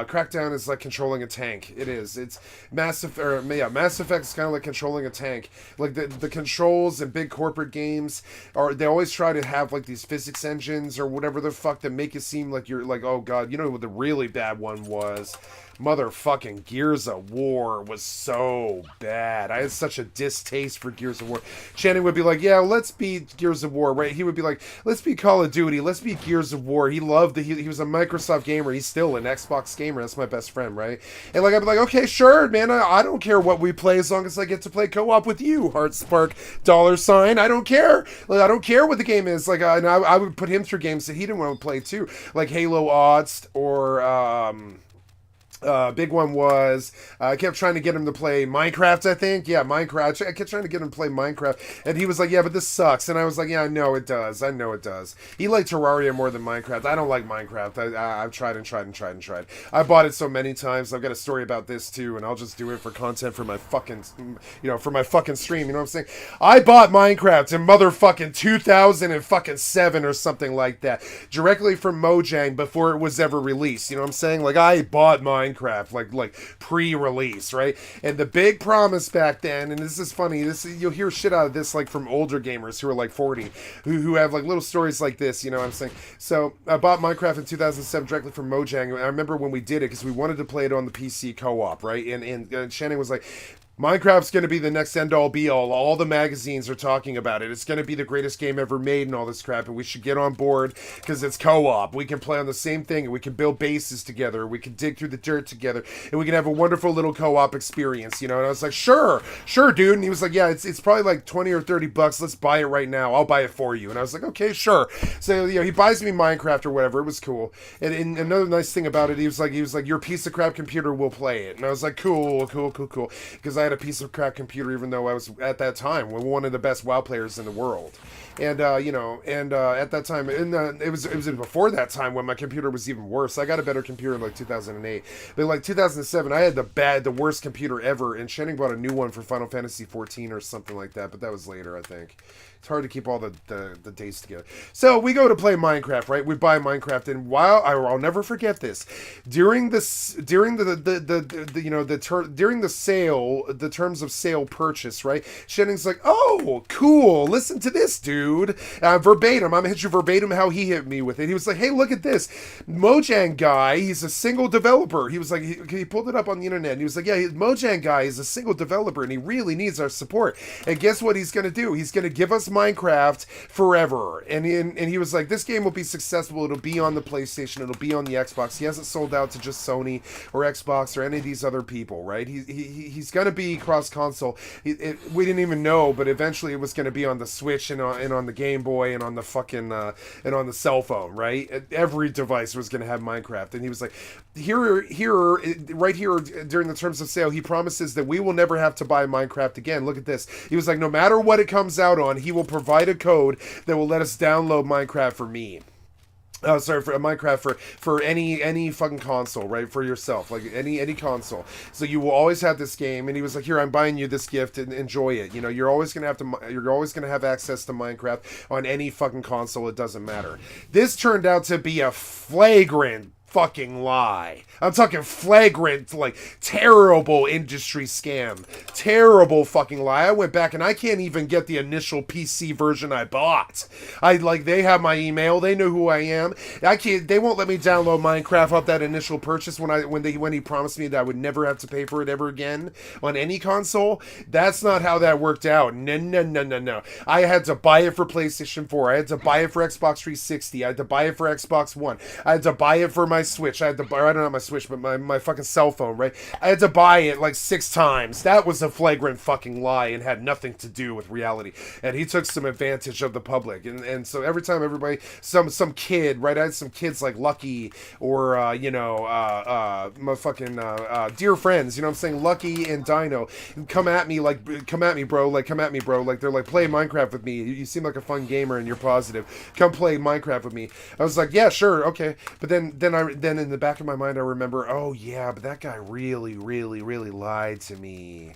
Crackdown is like controlling a tank. It's Mass Effect is kind of like controlling a tank. Like the controls in big corporate games they always try to have like these physics engines or whatever the fuck that make it seem like you're like, oh god, you know what the really bad one was? Motherfucking Gears of War was so bad. I had such a distaste for Gears of War. Shannon would be like, yeah, let's beat Gears of War, right? He would be like, let's beat Call of Duty, let's beat Gears of War. He loved he was a Microsoft gamer. He's still an Xbox gamer. That's my best friend, right? And like, I'd be like, okay, sure, man, I don't care what we play as long as I get to play co-op with you, $, $. I don't care. Like, I don't care what the game is. Like, and I would put him through games that he didn't want to play too, like Halo Odds or big one was I kept trying to get him to play Minecraft. I think, yeah, Minecraft. I kept trying to get him to play Minecraft, and he was like, "Yeah, but this sucks." And I was like, "Yeah, I know it does. I know it does." He liked Terraria more than Minecraft. I don't like Minecraft. I've tried and tried and tried and tried. I bought it so many times. I've got a story about this too, and I'll just do it for content for my fucking, for my fucking stream. You know what I'm saying? I bought Minecraft in motherfucking 2007 or something like that, directly from Mojang before it was ever released. You know what I'm saying? Like, I bought Minecraft like pre-release, right? And the big promise back then, and this is funny, you'll hear shit out of this like from older gamers who are like 40, who have like little stories like this, you know what I'm saying? So I bought Minecraft in 2007 directly from Mojang. I remember when we did it because we wanted to play it on the PC co-op, right? And Shannon was like, Minecraft's going to be the next end-all be-all. All the magazines are talking about it. It's going to be the greatest game ever made and all this crap, and we should get on board because it's co-op. We can play on the same thing, and we can build bases together. We can dig through the dirt together, and we can have a wonderful little co-op experience, you know? And I was like, sure, dude. And he was like, yeah, it's probably like 20 or 30 bucks. Let's buy it right now. I'll buy it for you. And I was like, okay, sure. So, you know, he buys me Minecraft or whatever. It was cool. And another nice thing about it, he was like, your piece of crap computer will play it. And I was like, cool. Because I had a piece of crap computer, even though I was at that time one of the best WoW players in the world. And you know, at that time, it was before that time when my computer was even worse. I got a better computer in like 2008, but like 2007, I had the worst computer ever. And Shannon bought a new one for Final Fantasy 14 or something like that, but that was later, I think. It's hard to keep all the dates together. So we go to play Minecraft, right? We buy Minecraft, and while I'll never forget this, during the sale, the terms of sale purchase, right? Shannon's like, "Oh, cool! Listen to this, dude." Verbatim, I'm gonna hit you verbatim how he hit me with it. He was like, "Hey, look at this, Mojang guy. He's a single developer." He was like, he pulled it up on the internet, and he was like, "Yeah, Mojang guy is a single developer, and he really needs our support. And guess what he's gonna do? He's gonna give us Minecraft forever." And he was like, "This game will be successful. It'll be on the PlayStation. It'll be on the Xbox. He hasn't sold out to just Sony or Xbox or any of these other people, right? He's gonna be cross console. We didn't even know, but eventually it was gonna be on the Switch and on the Game Boy and on the fucking and on the cell phone, right? Every device was gonna have Minecraft." And he was like, right here during the terms of sale, he promises that we will never have to buy Minecraft again. Look at this. He was like, "No matter what it comes out on, he will provide a code that will let us download Minecraft for me." Oh, sorry, for Minecraft for any fucking console, right? For yourself, like any console. So you will always have this game. And he was like, "Here, I'm buying you this gift and enjoy it. You know, you're always gonna have access to Minecraft on any fucking console. It doesn't matter." This turned out to be a flagrant fucking lie. I'm talking flagrant, like, terrible industry scam. Terrible fucking lie. I went back and I can't even get the initial PC version I bought. They have my email. They know who I am. They won't let me download Minecraft off that initial purchase when he promised me that I would never have to pay for it ever again on any console. That's not how that worked out. No. I had to buy it for PlayStation 4. I had to buy it for Xbox 360. I had to buy it for Xbox One. I had to buy it for my Switch. I had to buy, I don't know, my Switch, but my fucking cell phone, right? I had to buy it like 6 times. That was a flagrant fucking lie and had nothing to do with reality. And he took some advantage of the public. And so every time some kid, right? I had some kids like Lucky or, my fucking dear friends, you know what I'm saying? Lucky and Dino come at me, bro. Like, they're like, "Play Minecraft with me. You seem like a fun gamer and you're positive. Come play Minecraft with me." I was like, "Yeah, sure, okay." But then in the back of my mind, I remember, oh yeah, but that guy really lied to me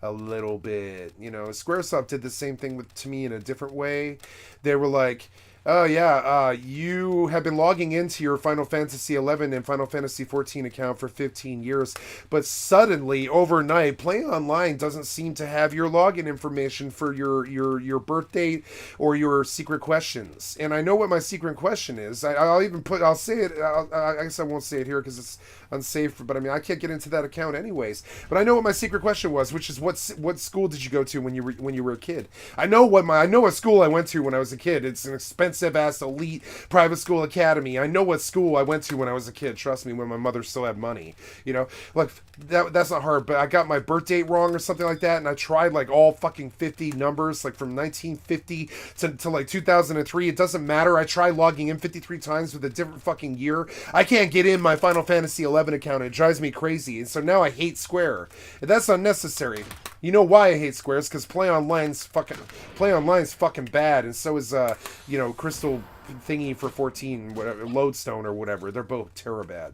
a little bit. You know, Squaresoft did the same thing to me in a different way. They were like, "Oh yeah, you have been logging into your Final Fantasy 11 and Final Fantasy 14 account for 15 years, but suddenly, overnight, Play Online doesn't seem to have your login information for your birth date or your secret questions." And I know what my secret question is. I'll say it. I guess I won't say it here because it's unsafe. But I mean, I can't get into that account anyways. But I know what my secret question was, which is what school did you go to when you were a kid? I know what school I went to when I was a kid. It's an expensive ass elite private school academy. I know what school I went to when I was a kid. Trust me, when my mother still had money. You know, like that's not hard. But I got my birth date wrong or something like that, and I tried like all fucking 50 numbers, like from 1950 to like 2003. It doesn't matter. I tried logging in 53 times with a different fucking year. I can't get in my Final Fantasy 11 account. It drives me crazy, and so now I hate Square. And that's unnecessary. You know why I hate Square? It's because Play Online's fucking bad, and so is Crystal Thingy for 14, whatever, Lodestone or whatever. They're both bad.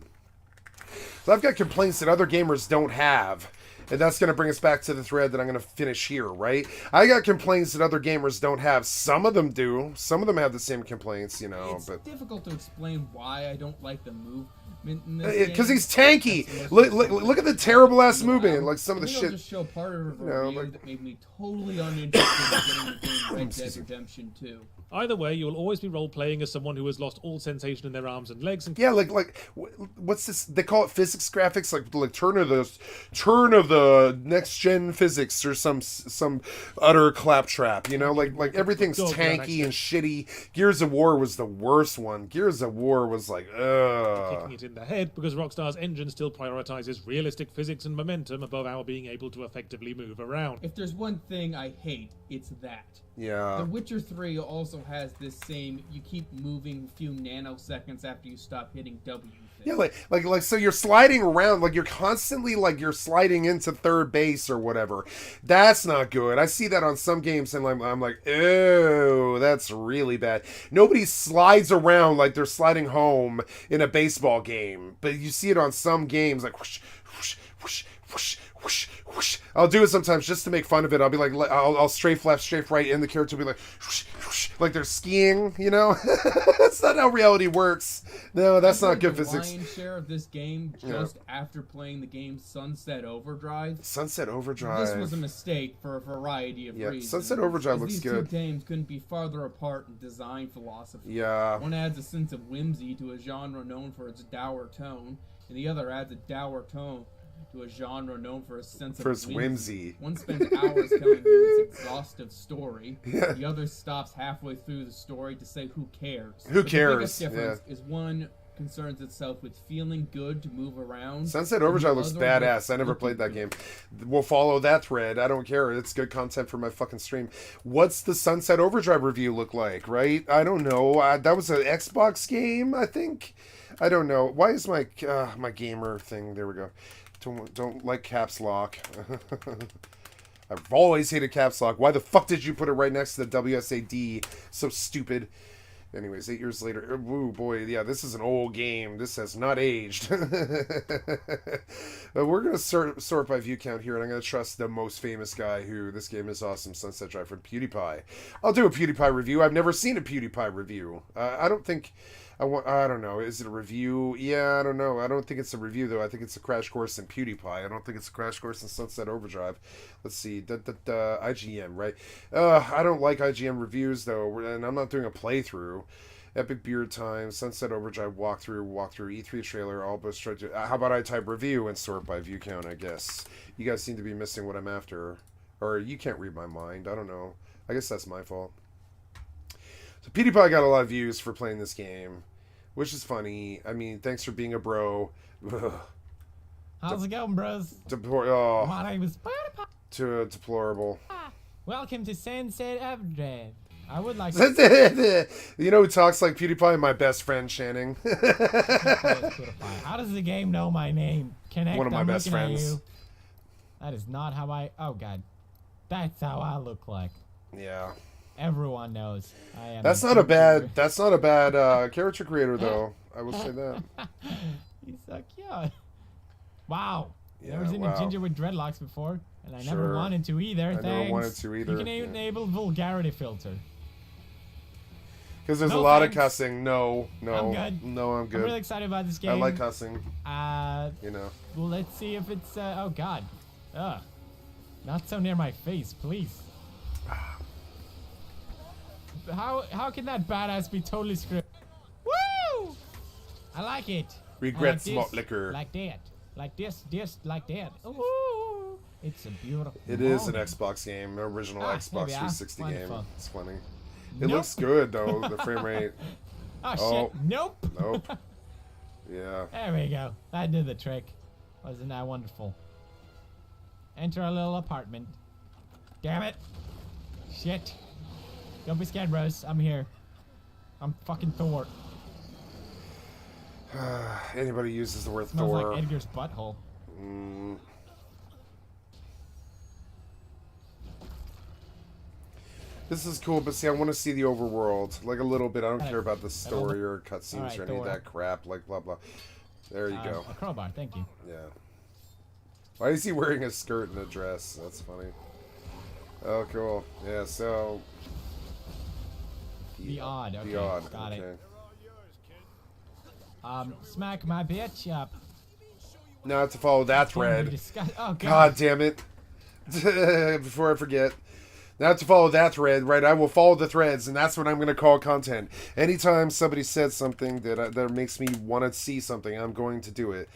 So I've got complaints that other gamers don't have. And that's going to bring us back to the thread that I'm going to finish here, right? I got complaints that other gamers don't have. Some of them do. Some of them have the same complaints, you know. It's difficult to explain why I don't like the move. Because he's tanky. Look at the terrible ass movement. Like some of the shit. I'll just show part of a review that made me totally uninterested in getting the game Red Dead Redemption 2. Either way, you will always be role-playing as someone who has lost all sensation in their arms and legs and Yeah, what's this? They call it physics graphics, like turn of the next gen physics or some utter claptrap. You know, like everything's tanky and shitty. Gears of War was the worst one. Gears of War was like, kicking it in the head because Rockstar's engine still prioritizes realistic physics and momentum above our being able to effectively move around. If there's one thing I hate, it's that. Yeah. The Witcher 3 also has this same, you keep moving a few nanoseconds after you stop hitting W thing. Yeah, like so you're sliding around, like you're constantly you're sliding into third base or whatever. That's not good. I see that on some games and I'm like, oh, that's really bad. Nobody slides around like they're sliding home in a baseball game, but you see it on some games like whoosh, whoosh, whoosh, whoosh, whoosh, whoosh. I'll do it sometimes just to make fun of it. I'll be like, I'll strafe left, strafe right, and the character will be like, whoosh, whoosh, like they're skiing, you know? That's not how reality works. No, that's not good physics. The lion's share of this game just after playing the game Sunset Overdrive. Sunset Overdrive. This was a mistake for a variety of reasons. Sunset Overdrive looks good. These two games couldn't be farther apart in design philosophy. Yeah. One adds a sense of whimsy to a genre known for its dour tone, and the other adds a dour tone to a genre known for a sense of whimsy. One spends hours telling you its exhaustive story. Yeah. The other stops halfway through the story to say, who cares? Who cares? The biggest difference is one concerns itself with feeling good to move around. Sunset Overdrive looks badass. I never played that game. We'll follow that thread. I don't care. It's good content for my fucking stream. What's the Sunset Overdrive review look like, right? I don't know. That was an Xbox game, I think. I don't know. Why is my my gamer thing? There we go. Don't like caps lock. I've always hated caps lock. Why the fuck did you put it right next to the WSAD? So stupid. Anyways, 8 years later. Ooh, boy. Yeah, this is an old game. This has not aged. We're going to sort by view count here, and I'm going to trust the most famous guy who this game is awesome, Sunset Drive, from PewDiePie. I'll do a PewDiePie review. I've never seen a PewDiePie review. I don't think... I don't know. Is it a review? Yeah, I don't know. I don't think it's a review, though. I think it's a crash course in PewDiePie. I don't think it's a crash course in Sunset Overdrive. Let's see. IGN, right? I don't like IGN reviews, though, and I'm not doing a playthrough. Epic Beard Time, Sunset Overdrive walkthrough, E3 trailer, all but straight to... How about I type review and sort by view count, I guess? You guys seem to be missing what I'm after. Or you can't read my mind. I don't know. I guess that's my fault. So PewDiePie got a lot of views for playing this game, which is funny. I mean, thanks for being a bro. How's it going, bros? My name is PewDiePie. Deplorable. Welcome to Sunset Overdrive. I would like to... You know who talks like PewDiePie? My best friend, Channing. How does the game know my name? Connect, one of my best friends. That is not how I... Oh, God. That's how I look like. Yeah. Everyone knows I am. That's not a bad character creator, though. I will say that. He's so cute. Wow. Yeah, Never seen a ginger with dreadlocks before, and I never wanted to either. I never wanted to either. You can enable vulgarity filter. Because there's a lot of cussing. No. I'm good. No, I'm good. I'm really excited about this game. I like cussing. You know. Well, let's see if it's. Oh God. Ugh. Not so near my face, please. How can that badass be totally scripted? Woo! I like it. Regrets malt liquor. Like that. Like this, like that. Ooh. It's a beautiful. It is an Xbox game, original Xbox 360 game. It's funny. It Nope. looks good though, the frame rate. Oh shit. Nope. Nope. Yeah. There we go. That did the trick. Wasn't that wonderful? Enter a little apartment. Damn it. Shit. Don't be scared, bros. I'm here. I'm fucking Thor. Anybody uses the word Smells Thor. like Edgar's butthole. This is cool, but see, I want to see the overworld. Like a little bit. I don't care about the story or cutscenes or any of that crap. Like, blah, blah. There you go. A crowbar, thank you. Yeah. Why is he wearing a skirt and a dress? That's funny. Oh, cool. Yeah, so... The odd, okay. The odd, Got okay. it. Smack my bitch up. Now to follow that thread. Oh, God damn it. Before I forget. Not to follow that thread, right? I will follow the threads, and that's what I'm going to call content. Anytime somebody said something that makes me want to see something, I'm going to do it.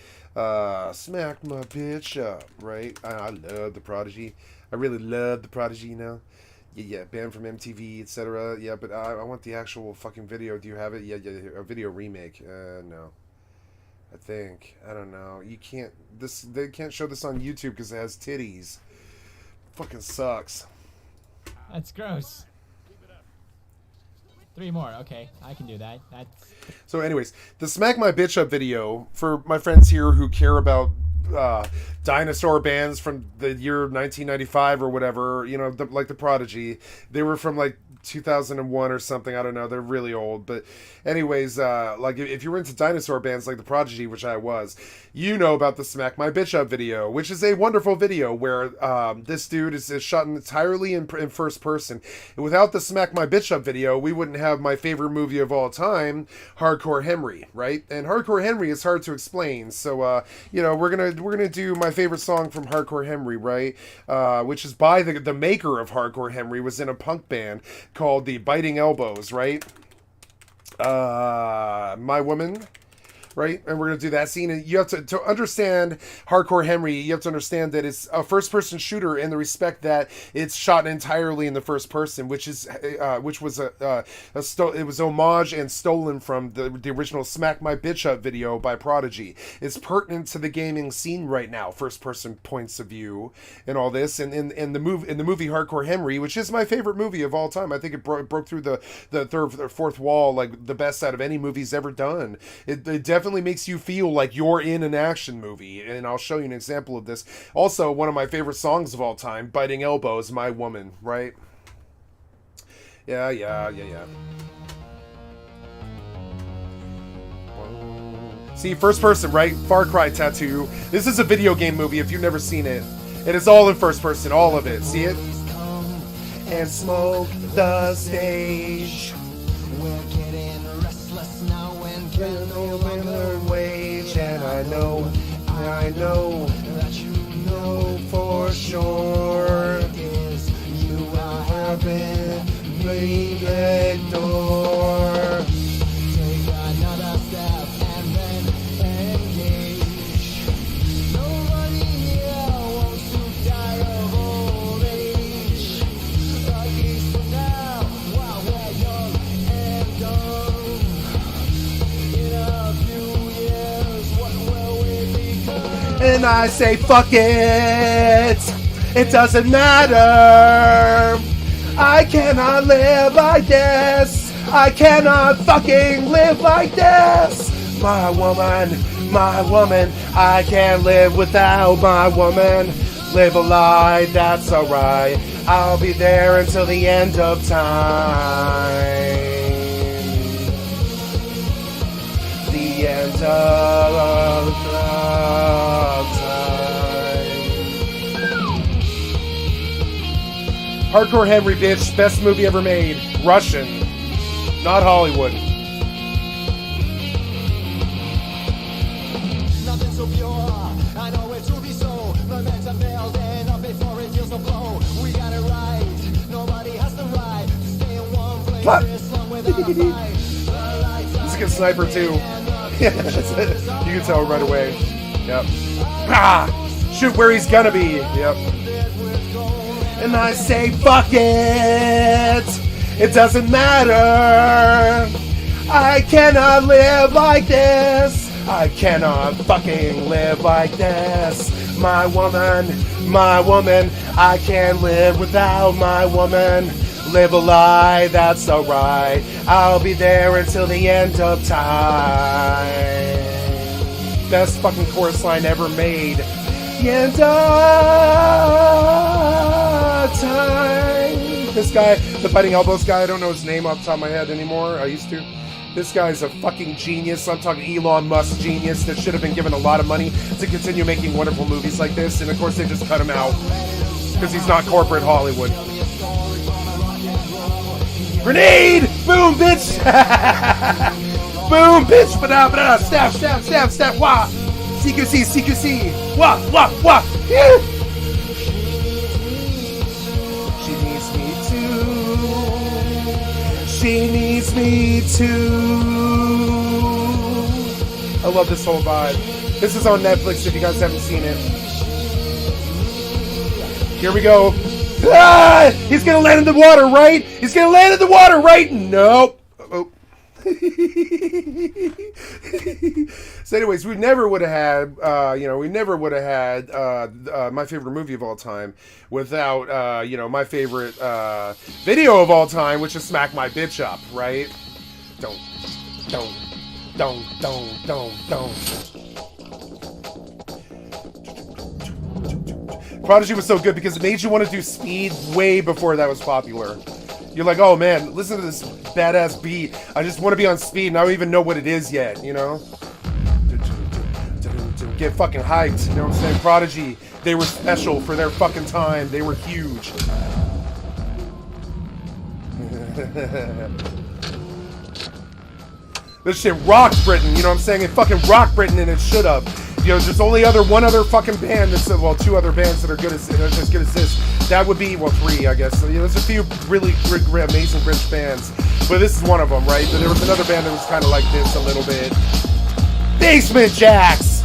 Smack my bitch up, right? I love the Prodigy. I really love the Prodigy, you know? Yeah, banned from MTV, etc. Yeah, but I want the actual fucking video. Do you have it? Yeah, a video remake. No. I think. I don't know. You can't... They can't show this on YouTube because it has titties. Fucking sucks. That's gross. 3 more. Okay, I can do that. That's... So anyways, the Smack My Bitch Up video, for my friends here who care about dinosaur bands from the year 1995 or whatever, you know, like the Prodigy, they were from like 2001 or something. I don't know. They're really old. But anyways, like if you were into dinosaur bands like the Prodigy, which I was, you know about the Smack My Bitch Up video, which is a wonderful video where this dude is shot entirely in first person. And without the Smack My Bitch Up video, we wouldn't have my favorite movie of all time, Hardcore Henry, right? And Hardcore Henry is hard to explain. So, you know, we're gonna do my favorite song from Hardcore Henry, right? Which is by the maker of Hardcore Henry, was in a punk band called the Biting Elbows, right? My Woman, right? And we're going to do that scene. And you have to understand Hardcore Henry, you have to understand that it's a first-person shooter in the respect that it's shot entirely in the first person, which was it was homage and stolen from the original Smack My Bitch Up video by Prodigy. It's pertinent to the gaming scene right now, first-person points of view and all this. And in the movie Hardcore Henry, which is my favorite movie of all time, I think it broke through the third or fourth wall, like the best out of any movie's ever done. It definitely makes you feel like you're in an action movie, and I'll show you an example of this. Also, one of my favorite songs of all time, Biting Elbows, My Woman, right? Yeah. See, first person, right? Far Cry tattoo. This is a video game movie if you've never seen it. It is all in first person, all of it. See it? And smoke the stage. We're getting restless now and can no longer wage. And I know that you know for sure you have been ignored. Take another step and then engage. Nobody here wants to die of old age. At least for now, while we're young and dumb. In a few years, what will we become? And I say, fuck it. It doesn't matter. I cannot live like this. I cannot fucking live like this. My woman, I can't live without my woman. Live a lie, that's alright. I'll be there until the end of time. The end of time. Hardcore Henry, bitch. Best movie ever made. Russian. Not Hollywood. Nothing so pure. I know it to be so. No men's have failed enough before it feels a blow. We got it right. Nobody has the right to stay in one place this long without a fight. This is a good sniper too. Yeah, that's it. You can tell right away. Yep. Ah! Shoot where he's gonna be. Yep. And I say, fuck it. It doesn't matter. I cannot live like this. I cannot fucking live like this. My woman, I can't live without my woman. Live a lie, that's alright. I'll be there until the end of time. Best fucking chorus line ever made. The end of time. This guy, the Biting Elbows guy, I don't know his name off the top of my head anymore. I used to. This guy's a fucking genius. I'm talking Elon Musk genius that should have been given a lot of money to continue making wonderful movies like this. And of course they just cut him out because he's not corporate Hollywood. Grenade! Boom, bitch! Boom, bitch! Banana, stab, wah! CQC, wah! She needs me She needs me too. I love this whole vibe. This is on Netflix if you guys haven't seen it. Here we go. Ah! He's gonna land in the water, right? He's gonna land in the water, right? Nope. Oh. So anyways, we never would have had, we never would have had my favorite movie of all time without, my favorite video of all time, which is Smack My Bitch Up, right? Don't. Prodigy was so good because it made you want to do speed way before that was popular. You're like, oh man, listen to this badass beat. I just want to be on speed and I don't even know what it is yet, you know? Get fucking hyped, you know what I'm saying? Prodigy, they were special for their fucking time. They were huge. This shit rocked Britain, you know what I'm saying? It fucking rocked Britain and it should have. You know, there's only one other fucking band that's, well, two other bands that are good as good as this. That would be, well, three, I guess. So, there's a few really amazing British bands, but this is one of them, right? But there was another band that was kind of like this a little bit. Basement Jacks!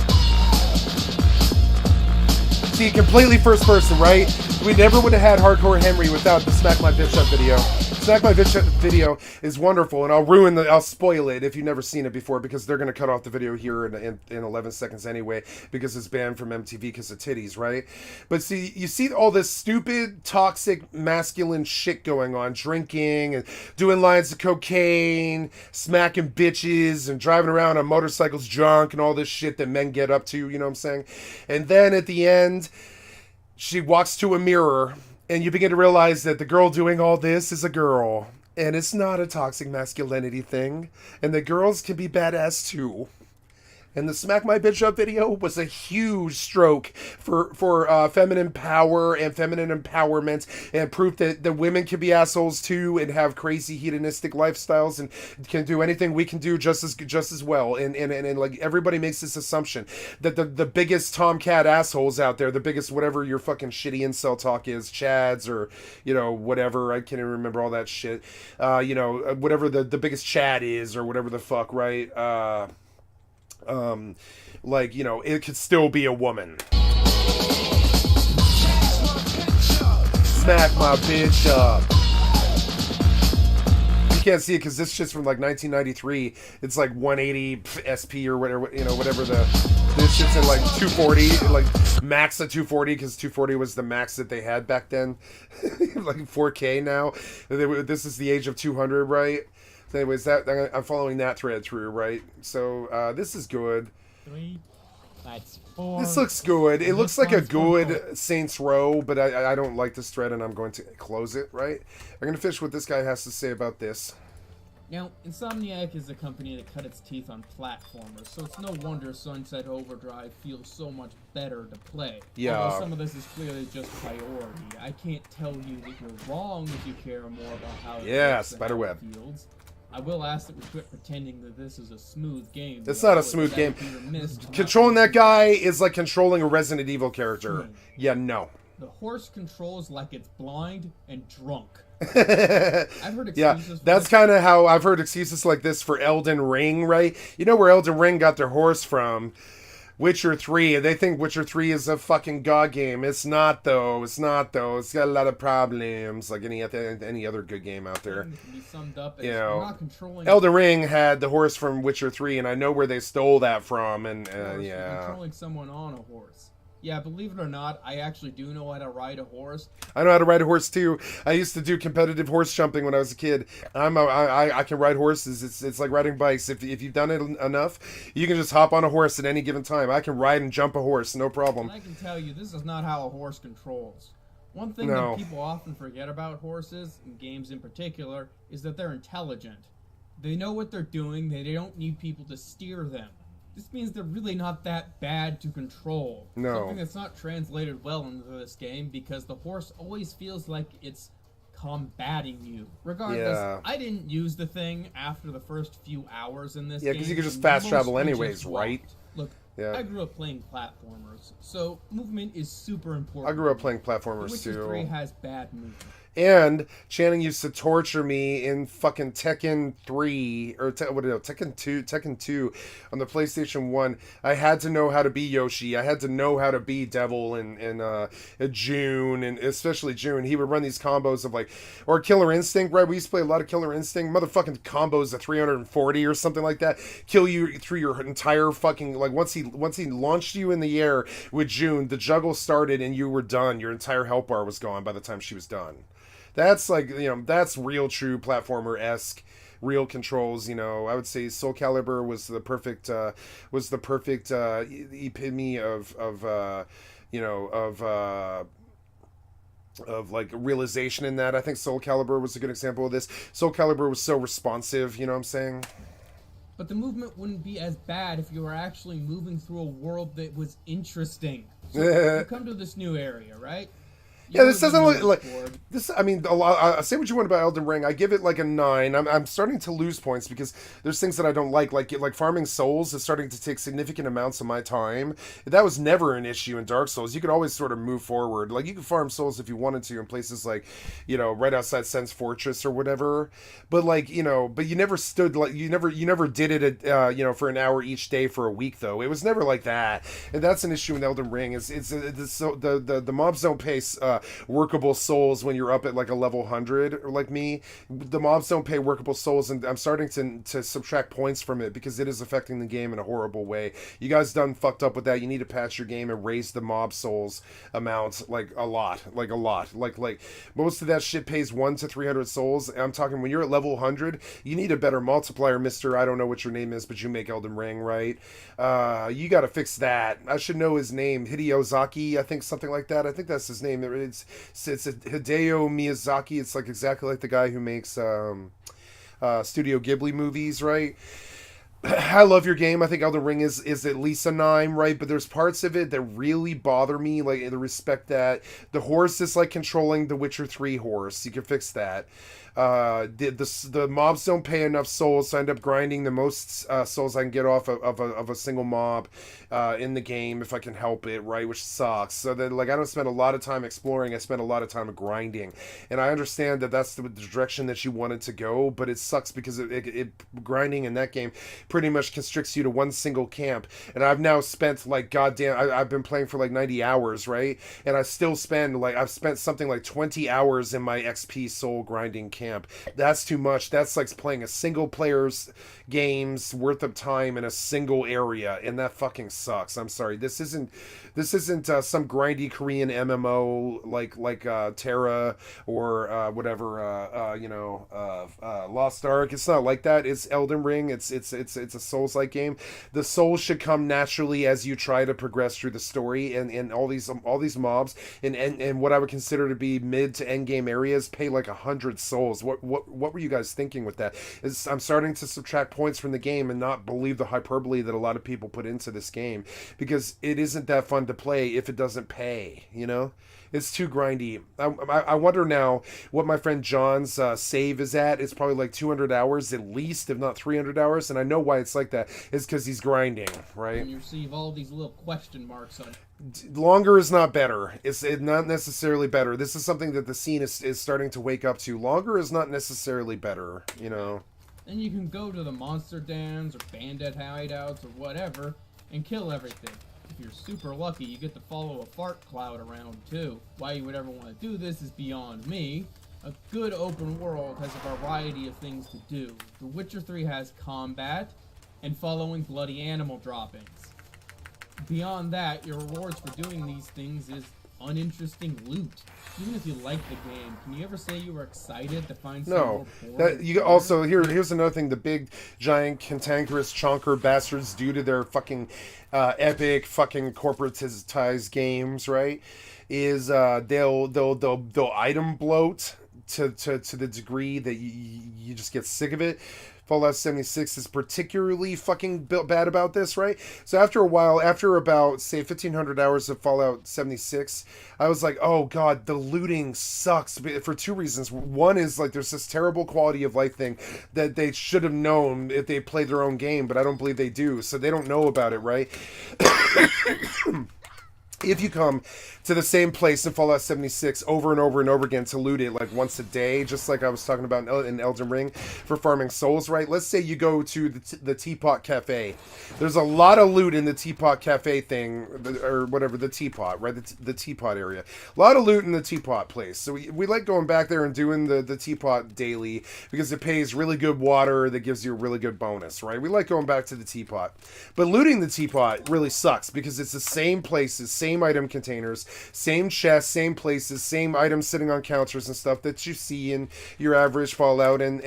See, completely first person, right? We never would have had Hardcore Henry without the Smack My Bitch Up video. Smack My Bitch Up video is wonderful, and I'll spoil it if you've never seen it before, because they're going to cut off the video here in 11 seconds anyway, because it's banned from MTV because of titties, right? But see, you see all this stupid, toxic, masculine shit going on, drinking, and doing lines of cocaine, smacking bitches, and driving around on motorcycles drunk, and all this shit that men get up to, you know what I'm saying? And then at the end, she walks to a mirror, and you begin to realize that the girl doing all this is a girl. And it's not a toxic masculinity thing. And the girls can be badass too. And the Smack My Bitch Up video was a huge stroke for feminine power and feminine empowerment, and proof that the women can be assholes too and have crazy hedonistic lifestyles and can do anything we can do just as well. And like everybody makes this assumption that the biggest tomcat assholes out there, the biggest whatever your fucking shitty incel talk is, Chads or whatever, I can't even remember all that shit. Whatever the biggest Chad is or whatever the fuck, right? It could still be a woman. Smack my bitch up. You can't see it because this shit's from like 1993. It's like 180 SP or whatever, whatever this shit's in like 240, like max at 240 because 240 was the max that they had back then. Like 4K now. This is the age of 200, right? Anyways, I'm following that thread through, right? So this is good. 3, that's 4. This looks good. It looks like a good Saints Row, but I don't like this thread, and I'm going to close it, right? I'm going to finish what this guy has to say about this. Now, Insomniac is a company that cut its teeth on platformers, so it's no wonder Sunset Overdrive feels so much better to play. Yeah. Although some of this is clearly just priority. I can't tell you that you're wrong if you care more about how it looks and how it feels. I will ask that we quit pretending that this is a smooth game. It's not a smooth game. Controlling that guy is like controlling a Resident Evil character. Yeah, no. The horse controls like it's blind and drunk. I've heard excuses. That's kind of how I've heard excuses like this for Elden Ring, right? You know where Elden Ring got their horse from? Witcher 3, and they think Witcher 3 is a fucking god game. It's not though. It's got a lot of problems, like any other good game out there. Can be summed up as we're not controlling. Elden Ring had the horse from Witcher 3, and I know where they stole that from. And yeah, controlling someone on a horse. Yeah, believe it or not, I actually do know how to ride a horse. I know how to ride a horse too. I used to do competitive horse jumping when I was a kid. I can ride horses. It's like riding bikes. If you've done it enough, you can just hop on a horse at any given time. I can ride and jump a horse, no problem. And I can tell you, this is not how a horse controls. One thing that people often forget about horses, and games in particular, is that they're intelligent. They know what they're doing. They don't need people to steer them. This means they're really not that bad to control. No. Something that's not translated well into this game because the horse always feels like it's combating you. Regardless, I didn't use the thing after the first few hours in this game. Yeah, because you could just fast travel anyways, right? Look, Yeah. I grew up playing platformers, so movement is super important. I grew up playing The platformers Witcher too. 3 has bad movement. And Channing used to torture me in fucking Tekken 3 or Tekken 2 on the PlayStation 1. I had to know how to be Yoshi. I had to know how to be Devil and June, and especially June. He would run these combos of like, or Killer Instinct, right? We used to play a lot of Killer Instinct. Motherfucking combos of 340 or something like that. Kill you through your entire fucking, like once he launched you in the air with June, the juggle started and you were done. Your entire health bar was gone by the time she was done. That's like, that's real true platformer-esque, real controls. I would say Soul Calibur was the perfect epitome of like realization in that. I think Soul Calibur was a good example of this. Soul Calibur was so responsive, you know what I'm saying? But the movement wouldn't be as bad if you were actually moving through a world that was interesting. So you come to this new area, right? Yeah, this doesn't look like this. I mean, say what you want about Elden Ring. I give it like a 9. I'm starting to lose points because there's things that I don't like farming souls is starting to take significant amounts of my time. That was never an issue in Dark Souls. You could always sort of move forward. Like you could farm souls if you wanted to in places like, right outside Sen's Fortress or whatever. But but you never stood like you never did it for an hour each day for a week though. It was never like that, and that's an issue in Elden Ring. The mobs don't pay workable souls when you're up at like a level 100 or like me. The mobs don't pay workable souls, and I'm starting to subtract points from it because it is affecting the game in a horrible way. You guys done fucked up with that. You need to patch your game and raise the mob souls amount like a lot. Like most of that shit pays 1 to 300 souls. I'm talking when you're at level 100, you need a better multiplier, Mr. I don't know what your name is, but you make Elden Ring, right? You got to fix that. I should know his name. Hideo Zaki, I think, something like that. I think that's his name. It's a Hideo Miyazaki. It's like exactly like the guy who makes Studio Ghibli movies, right? I love your game. I think Elden Ring is at least a 9, right? But there's parts of it that really bother me, like in the respect that the horse is like controlling the Witcher 3 horse. You can fix that. The mobs don't pay enough souls, so I end up grinding the most souls I can get off of a single mob in the game if I can help it, right? Which sucks. So then, like, I don't spend a lot of time exploring. I spend a lot of time grinding, and I understand that that's the direction that you wanted to go, but it sucks because it grinding in that game pretty much constricts you to one single camp. And I've now spent like I've been playing for like 90 hours, right? And I still I've spent something like 20 hours in my XP soul grinding camp. That's too much. That's like playing a single player's game's worth of time in a single area, and that fucking sucks. I'm sorry. This isn't some grindy Korean MMO like Terra or whatever Lost Ark. It's not like that. It's Elden Ring. It's a Souls-like game. The souls should come naturally as you try to progress through the story, and all these mobs and what I would consider to be mid to end game areas pay like 100 souls. What were you guys thinking with that? I'm starting to subtract points from the game and not believe the hyperbole that a lot of people put into this game, because it isn't that fun to play if it doesn't pay, It's too grindy. I wonder now what my friend John's save is at. It's probably like 200 hours at least, if not 300 hours. And I know why it's like that. It's because he's grinding, right? And you receive all these little question marks on. Longer is not better. It's not necessarily better. This is something that the scene is starting to wake up to. Longer is not necessarily better, And you can go to the monster dens or bandit hideouts or whatever and kill everything. If you're super lucky, you get to follow a fart cloud around too. Why you would ever want to do this is beyond me. A good open world has a variety of things to do. The Witcher 3 has combat and following bloody animal droppings. Beyond that, your rewards for doing these things is uninteresting loot. Even if you like the game, can you ever say you were excited to find some more boring you also here's another thing the big giant cantankerous chonker bastards do to their fucking epic fucking corporatized games, right? Is they'll item bloat to the degree that you just get sick of it. Fallout 76 is particularly fucking bad about this, right? So after a while, after about, say, 1,500 hours of Fallout 76, I was like, oh god, the looting sucks for two reasons. One is, like, there's this terrible quality of life thing that they should have known if they played their own game, but I don't believe they do, so they don't know about it, right? If you come to the same place in Fallout 76 over and over and over again to loot it like once a day, just like I was talking about in Elden Ring for farming souls, right? Let's say you go to the Teapot Cafe. There's a lot of loot in the Teapot Cafe thing, or whatever, the Teapot, right? The Teapot area. A lot of loot in the Teapot place. So we like going back there and doing the Teapot daily because it pays really good water that gives you a really good bonus, right? We like going back to the Teapot. But looting the Teapot really sucks because it's the same places, same item containers, same chests, same places, same items sitting on counters and stuff that you see in your average Fallout and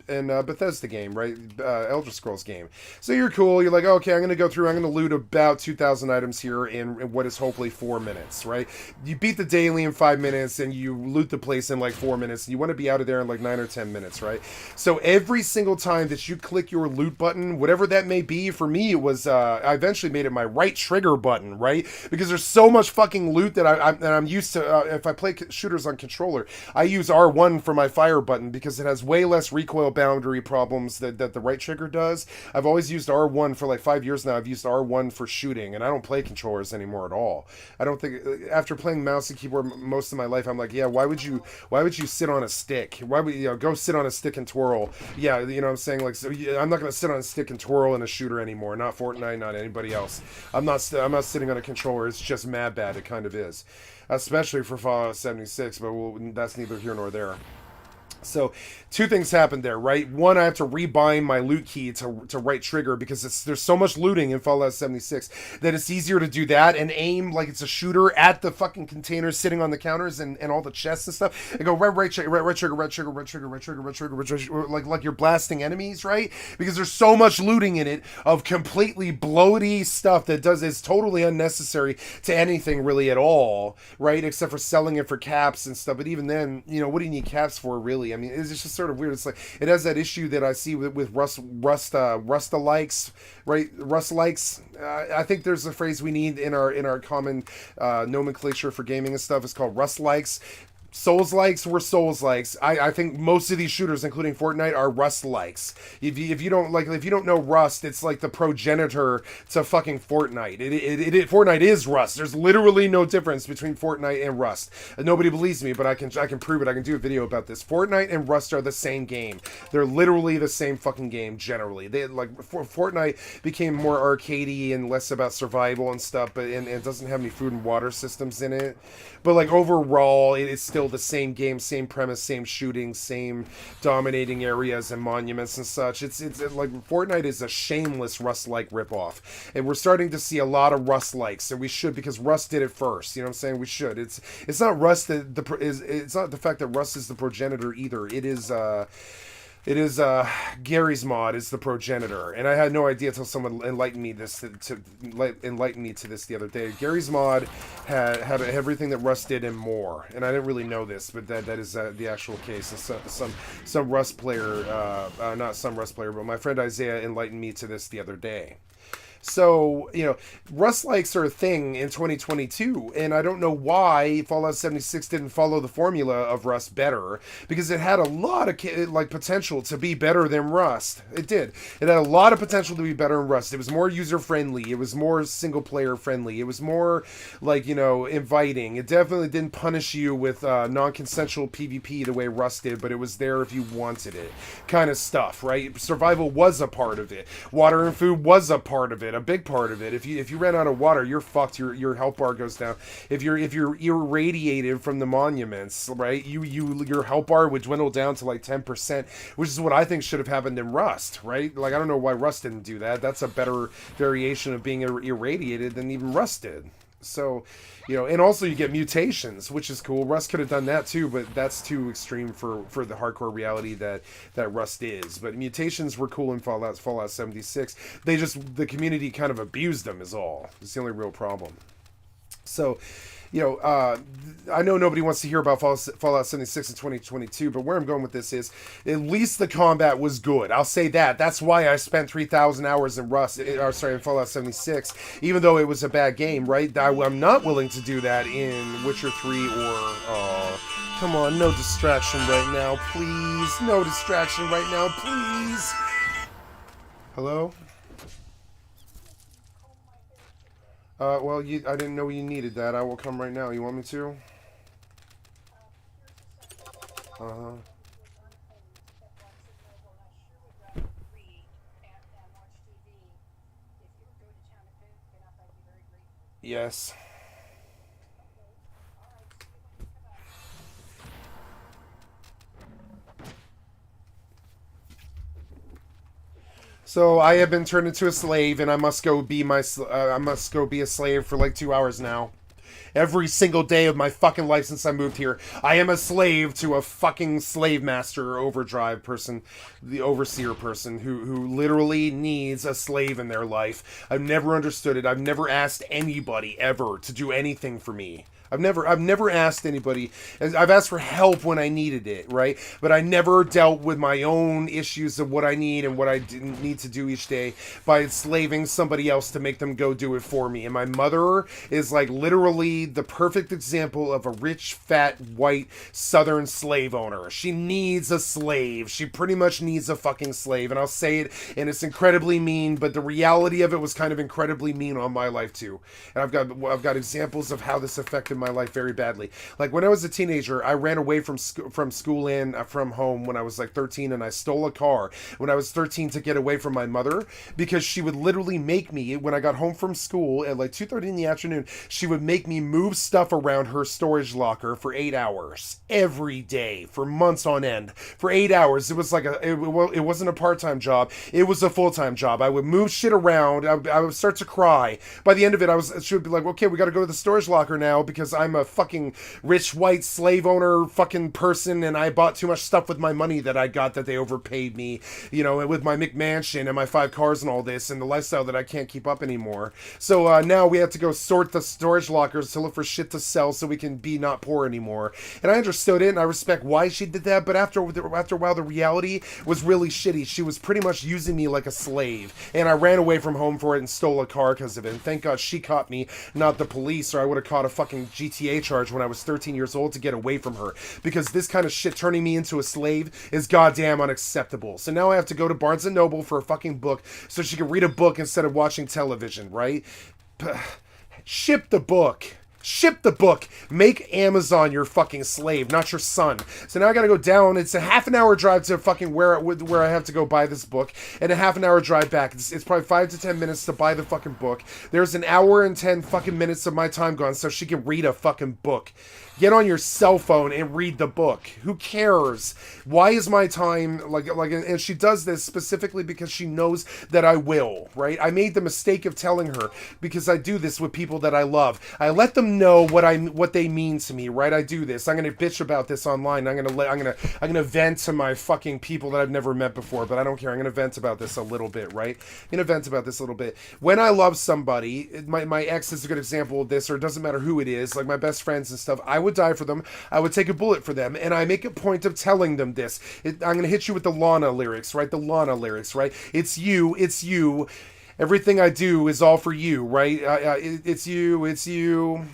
Bethesda game, right? Elder Scrolls game. So you're cool. You're like, okay, I'm going to go through. I'm going to loot about 2,000 items here in what is hopefully 4 minutes, right? You beat the daily in 5 minutes and you loot the place in like 4 minutes. And you want to be out of there in like 9 or 10 minutes, right? So every single time that you click your loot button, whatever that may be, for me it was I eventually made it my right trigger button, right? Because there's so much fucking loot that I'm used to. If I play shooters on controller, I use R1 for my fire button because it has way less recoil boundary problems that the right trigger does. I've always used R1 for like 5 years now. I've used R1 for shooting, and I don't play controllers anymore at all. I don't think, after playing mouse and keyboard most of my life, I'm like, yeah, why would you sit on a stick? Why would you go sit on a stick and twirl? Yeah, you know what I'm saying? Like, so I'm not gonna sit on a stick and twirl in a shooter anymore. Not Fortnite, not anybody else. I'm not sitting on a controller. It's just mad bad. It kind of is, especially for Fallout 76, but that's neither here nor there. So two things happened there, right? One, I have to rebind my loot key to right trigger because there's so much looting in Fallout 76 that it's easier to do that and aim like it's a shooter at the fucking containers sitting on the counters and all the chests and stuff, and go right trigger, like you're blasting enemies, right? Because there's so much looting in it of completely bloaty stuff that is totally unnecessary to anything really at all, right? Except for selling it for caps and stuff. But even then, you know, what do you need caps for, really? I mean, it's just sort of weird. It's like it has that issue that I see with Rust-alikes, right? Rust-likes. I think there's a phrase we need in our common nomenclature for gaming and stuff. It's called Rust-likes. Souls-likes were Souls-likes. I think most of these shooters, including Fortnite, are Rust-likes. If you don't know Rust, it's like the progenitor to fucking Fortnite. Fortnite is Rust. There's literally no difference between Fortnite and Rust. Nobody believes me, but I can prove it. I can do a video about this. Fortnite and Rust are the same game. They're literally the same fucking game generally. Fortnite became more arcadey and less about survival and stuff, but it doesn't have any food and water systems in it. But like overall, it's still the same game, same premise, same shooting, same dominating areas and monuments and such. It's like Fortnite is a shameless Rust-like ripoff, and we're starting to see a lot of Rust-likes, and we should, because Rust did it first. You know what I'm saying? We should. It's not Rust it's not the fact that Rust is the progenitor either. It is Gary's mod is the progenitor, and I had no idea until someone enlightened me to this the other day. Gary's mod had everything that Rust did and more, and I didn't really know this, but that is the actual case. Some Rust player, not some Rust player, but my friend Isaiah enlightened me to this the other day. So, you know, Rust-likes are a thing in 2022, and I don't know why Fallout 76 didn't follow the formula of Rust better, because it had a lot of, potential to be better than Rust. It did. It had a lot of potential to be better than Rust. It was more user-friendly. It was more single-player friendly. It was more, inviting. It definitely didn't punish you with non-consensual PvP the way Rust did, but it was there if you wanted it. Kind of stuff, right? Survival was a part of it. Water and food was a part of it. A big part of it. If you ran out of water, you're fucked. Your health bar goes down. If you're irradiated from the monuments, right? Your health bar would dwindle down to like 10%, which is what I think should have happened in Rust, right? Like, I don't know why Rust didn't do that. That's a better variation of being irradiated than even Rust did. So, you know, and also you get mutations, which is cool. Rust could have done that too, but that's too extreme for the hardcore reality that Rust is. But mutations were cool in Fallout 76. The community kind of abused them is all. It's the only real problem. So, you know, I know nobody wants to hear about Fallout 76 in 2022, but where I'm going with this is, at least the combat was good. I'll say that. That's why I spent 3,000 hours in in Fallout 76, even though it was a bad game, right? I'm not willing to do that in Witcher 3 or, come on, no distraction right now, please. No distraction right now, please. Hello? Well, I didn't know you needed that. I will come right now. You want me to? Uh-huh. Yes. So I have been turned into a slave, and I must go be a slave for like 2 hours now. Every single day of my fucking life since I moved here, I am a slave to a fucking slave master or overdrive person, the overseer person who literally needs a slave in their life. I've never understood it. I've never asked anybody ever to do anything for me. I've never asked anybody. I've asked for help when I needed it, right? But I never dealt with my own issues of what I need and what I didn't need to do each day by enslaving somebody else to make them go do it for me. And my mother is like literally the perfect example of a rich, fat, white, southern slave owner. She needs a slave. She pretty much needs a fucking slave. And I'll say it, and it's incredibly mean, but the reality of it was kind of incredibly mean on my life too. And I've got examples of how this affected my life very badly. Like when I was a teenager, I ran away from school and from home when I was like 13, and I stole a car when I was 13 to get away from my mother, because she would literally make me, when I got home from school at like 2:30 in the afternoon, she would make me move stuff around her storage locker for 8 hours every day for months on end. For 8 hours. It was like it wasn't a part-time job. It was a full-time job. I would move shit around. I would start to cry. By the end of it, she would be like, okay, we got to go to the storage locker now because I'm a fucking rich white slave owner fucking person, and I bought too much stuff with my money that I got that they overpaid me, you know, and with my McMansion and my 5 cars and all this and the lifestyle that I can't keep up anymore. So now we have to go sort the storage lockers to look for shit to sell so we can be not poor anymore. And I understood it, and I respect why she did that, but after a while the reality was really shitty. She was pretty much using me like a slave, and I ran away from home for it and stole a car because of it. And thank God she caught me, not the police, or I would have caught a fucking GTA charge when I was 13 years old to get away from her, because this kind of shit turning me into a slave is goddamn unacceptable. So now I have to go to Barnes & Noble for a fucking book so she can read a book instead of watching television, right? Ship the book. Ship the book. Make Amazon your fucking slave, not your son. So now I gotta go down. It's a half an hour drive to fucking where I have to go buy this book, and a half an hour drive back. It's probably 5 to 10 minutes to buy the fucking book. There's an hour and 10 fucking minutes of my time gone so she can read a fucking book. Get on your cell phone and read the book. Who cares? Why is my time and she does this specifically because she knows that I will, right? I made the mistake of telling her, because I do this with people that I love. I let them know what they mean to me, right? I do this. I'm gonna bitch about this online. I'm gonna vent to my fucking people that I've never met before, but I don't care. I'm gonna vent about this a little bit, right? I'm gonna vent about this a little bit. When I love somebody, my ex is a good example of this, or it doesn't matter who it is, like my best friends and stuff, I would die for them. I would take a bullet for them, and I make a point of telling them this. I'm gonna hit you with the Lana lyrics, right? The Lana lyrics, right? It's you. Everything I do is all for you, right? It's you.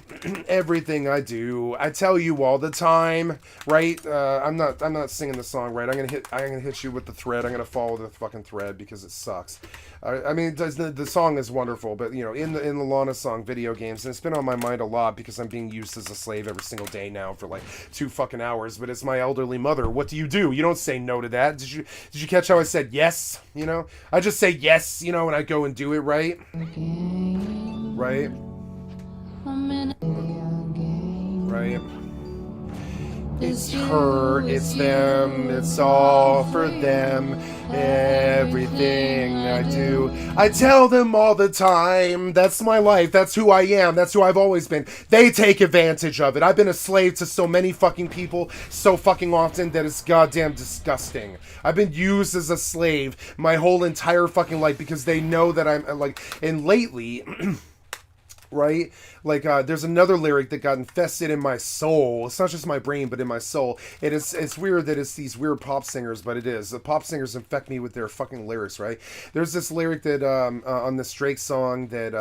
Everything I do, I tell you all the time, right? I'm not singing the song, right? I'm gonna hit you with the thread. I'm gonna follow the fucking thread because it sucks. I mean, the song is wonderful, but you know, in the Lana song, video games, and it's been on my mind a lot because I'm being used as a slave every single day now for like 2 fucking hours. But it's my elderly mother. What do? You don't say no to that. Did you catch how I said yes? You know, I just say yes, you know, and I go and do it, right? Right. Right. It's her, it's them, it's all for them. Everything I do, I tell them all the time. That's my life, that's who I am, that's who I've always been. They take advantage of it. I've been a slave to so many fucking people so fucking often that it's goddamn disgusting. I've been used as a slave my whole entire fucking life because they know that I'm like, and lately right? Like there's another lyric that got infested in my soul. It's not just my brain, but in my soul. It's weird that it's these weird pop singers, but it is. The pop singers infect me with their fucking lyrics, right? There's this lyric that on this Drake song that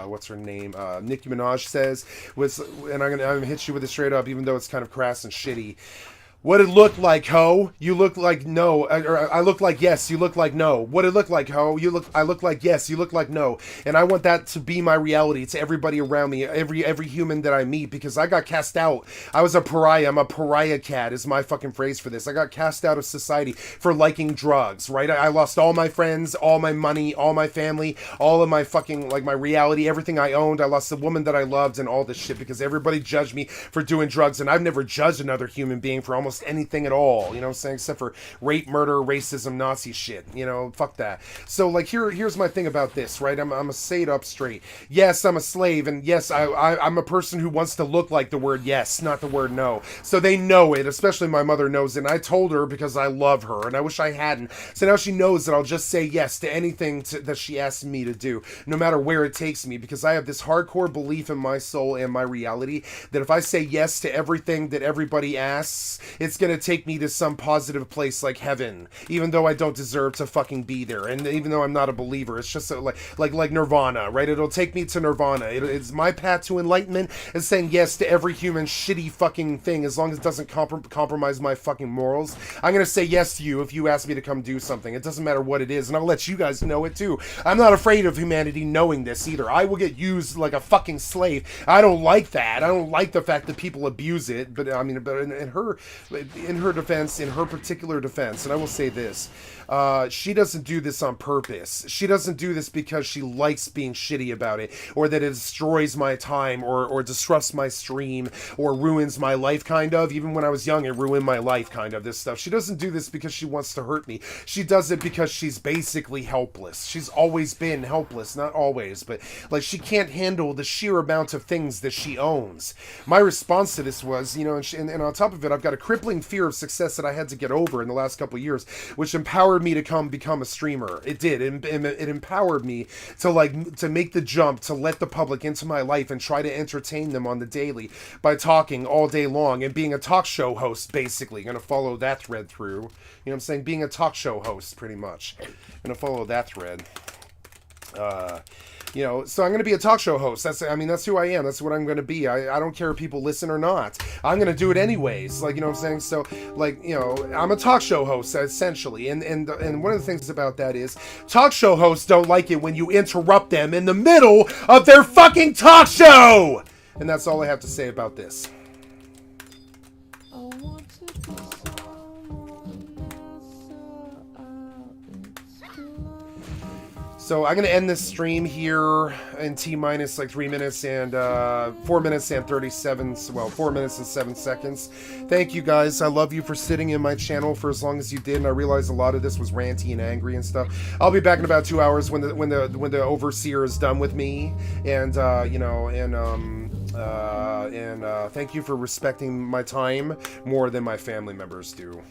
what's her name? Nicki Minaj says was, and I'm gonna hit you with it straight up, even though it's kind of crass and shitty. What it look like, ho? You look like no. Or I look like yes. You look like no. What it look like, ho? I look like yes. You look like no. And I want that to be my reality to everybody around me, every human that I meet, because I got cast out. I was a pariah. I'm a pariah cat is my fucking phrase for this. I got cast out of society for liking drugs, right? I lost all my friends, all my money, all my family, all of my fucking, like, my reality, everything I owned. I lost the woman that I loved and all this shit because everybody judged me for doing drugs, and I've never judged another human being for almost anything at all, you know what I'm saying, except for rape, murder, racism, Nazi shit, you know, fuck that. So, like, here's my thing about this, right? I'm gonna say it up straight. Yes, I'm a slave, and yes, I'm a person who wants to look like the word yes, not the word no. So they know it, especially my mother knows it, and I told her because I love her, and I wish I hadn't. So now she knows that I'll just say yes to anything that she asks me to do, no matter where it takes me, because I have this hardcore belief in my soul and my reality that if I say yes to everything that everybody asks, it's gonna take me to some positive place like heaven, even though I don't deserve to fucking be there, and even though I'm not a believer. It's just like Nirvana, right? It'll take me to Nirvana. It's my path to enlightenment is saying yes to every human shitty fucking thing, as long as it doesn't compromise my fucking morals. I'm gonna say yes to you if you ask me to come do something. It doesn't matter what it is, and I'll let you guys know it too. I'm not afraid of humanity knowing this either. I will get used like a fucking slave. I don't like that. I don't like the fact that people abuse it, but I mean, but in her defense, in her particular defense, and I will say this, she doesn't do this on purpose. She doesn't do this because she likes being shitty about it, or that it destroys my time, or disrupts my stream, or ruins my life, kind of. Even when I was young, it ruined my life, kind of, this stuff. She doesn't do this because she wants to hurt me. She does it because she's basically helpless. She's always been helpless. Not always, but, like, she can't handle the sheer amount of things that she owns. My response to this was, you know, and on top of it, I've got a crippling fear of success that I had to get over in the last couple of years, which empowered me to become a streamer. It did. It empowered me to make the jump, to let the public into my life and try to entertain them on the daily by talking all day long and being a talk show host, basically. Gonna follow that thread through. You know what I'm saying? Being a talk show host, pretty much. Gonna follow that thread. You know, so I'm going to be a talk show host. That's who I am. That's what I'm going to be. I don't care if people listen or not. I'm going to do it anyways. Like, you know what I'm saying? So, like, you know, I'm a talk show host, essentially. And one of the things about that is talk show hosts don't like it when you interrupt them in the middle of their fucking talk show. And that's all I have to say about this. So I'm going to end this stream here in T-minus like 3 minutes and 4 minutes and 37, well, 4 minutes and 7 seconds. Thank you guys. I love you for sitting in my channel for as long as you did, and I realize a lot of this was ranty and angry and stuff. I'll be back in about 2 hours when the overseer is done with me, and you know, and thank you for respecting my time more than my family members do.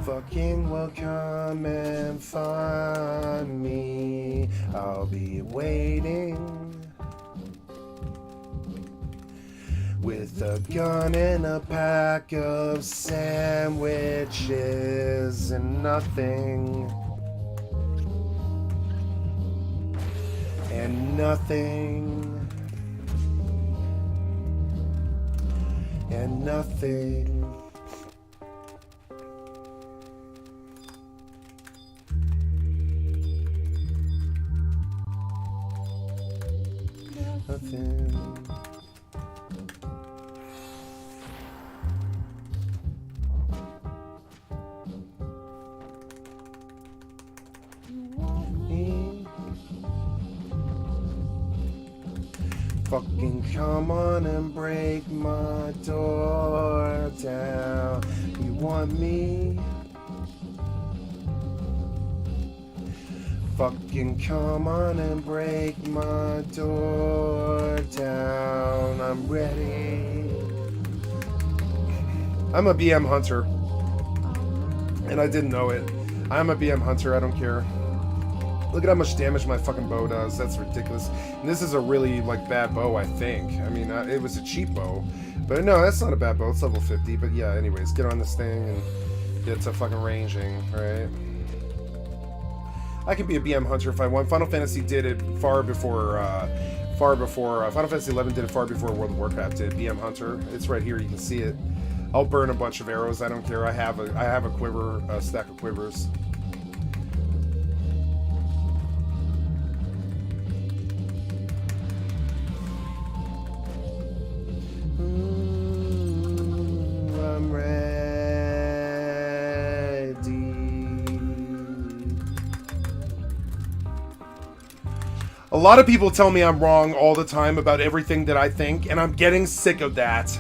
Fucking will come and find me. I'll be waiting with a gun and a pack of sandwiches and nothing. And nothing. And nothing. Nothing. Fucking come on and break my door down. You want me? Fucking come on and break my door down. I'm ready. I'm a BM hunter. And I didn't know it. I'm a BM hunter, I don't care. Look at how much damage my fucking bow does. That's ridiculous. And this is a really, like, bad bow, I think. I mean, it was a cheap bow. But no, that's not a bad bow. It's level 50. But yeah, anyways, get on this thing and get to fucking ranging, right? I could be a BM hunter if I want. Final Fantasy did it far before Final Fantasy 11 did it far before World of Warcraft did. BM hunter. It's right here. You can see it. I'll burn a bunch of arrows. I don't care. I have a quiver, a stack of quivers. I'm ready. A lot of people tell me I'm wrong all the time about everything that I think, and I'm getting sick of that.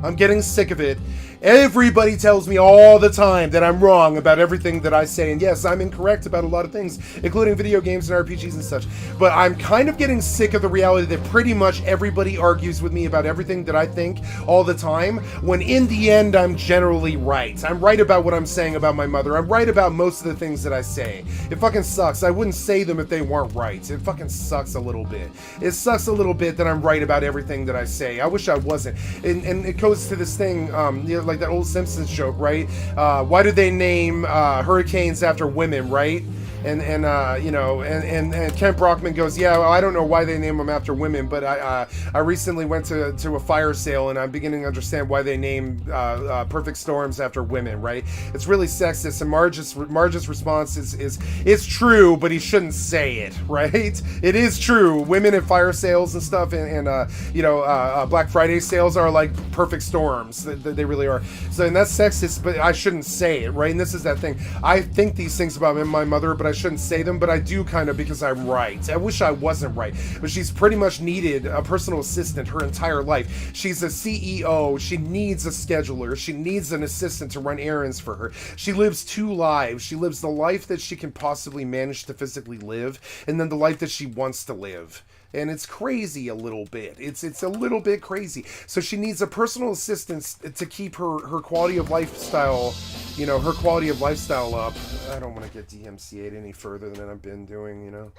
I'm getting sick of it. Everybody tells me all the time that I'm wrong about everything that I say, and yes, I'm incorrect about a lot of things, including video games and RPGs and such, but I'm kind of getting sick of the reality that pretty much everybody argues with me about everything that I think all the time, when in the end, I'm generally right. I'm right about what I'm saying about my mother. I'm right about most of the things that I say. It fucking sucks. I wouldn't say them if they weren't right. It fucking sucks a little bit. It sucks a little bit that I'm right about everything that I say. I wish I wasn't. And it goes to this thing, you know, like that old Simpsons joke, right? Why do they name hurricanes after women, right? And you know, and Kent Brockman goes, yeah, well, I don't know why they name them after women, but I recently went to a fire sale, and I'm beginning to understand why they name perfect storms after women, right? It's really sexist, and Marge's response is it's true, but he shouldn't say it, right? It is true. Women at fire sales and stuff, and you know, Black Friday sales are like perfect storms. They really are. So, and that's sexist, but I shouldn't say it, right? And this is that thing. I think these things about my mother, but I shouldn't say them, but I do kind of, because I'm right. I wish I wasn't right, but she's pretty much needed a personal assistant her entire life. She's a CEO. She needs a scheduler. She needs an assistant to run errands for her. She lives two lives. She lives the life that she can possibly manage to physically live, and then the life that she wants to live. And it's crazy a little bit. It's a little bit crazy. So she needs a personal assistant to keep her quality of lifestyle, you know, her quality of lifestyle up. I don't want to get DMCA'd any further than I've been doing, you know.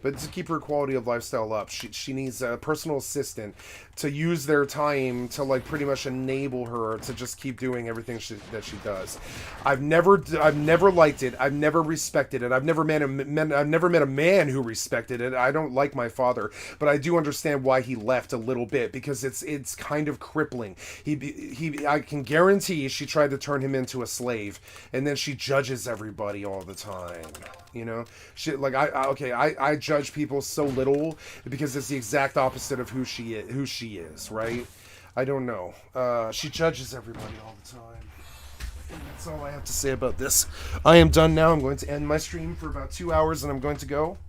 But to keep her quality of lifestyle up, she needs a personal assistant to use their time to, like, pretty much enable her to just keep doing everything that she does. I've never liked it. I've never respected it. I've never met a man who respected it. I don't like my father, but I do understand why he left a little bit, because it's kind of crippling. I can guarantee she tried to turn him into a slave, and then she judges everybody all the time. You know, I judge people so little because it's the exact opposite of who she is, right? I don't know. She judges everybody all the time. And that's all I have to say about this. I am done now. I'm going to end my stream for about 2 hours, and I'm going to go.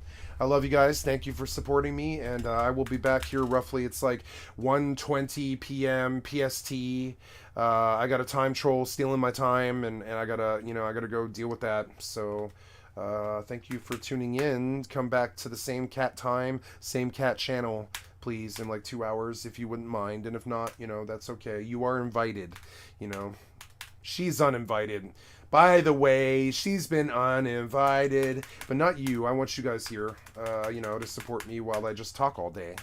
I love you guys. Thank you for supporting me, and I will be back here roughly. It's like 1:20 p.m. PST. I got a time troll stealing my time, and I gotta go deal with that. So. Thank you for tuning in. Come back to the same cat time, same cat channel, please, in like 2 hours, if you wouldn't mind. And if not, you know, that's okay. You are invited, you know. She's uninvited. By the way, she's been uninvited, but not you. I want you guys here, you know, to support me while I just talk all day.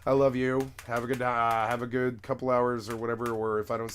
I love you. Have a good couple hours or whatever, or if I don't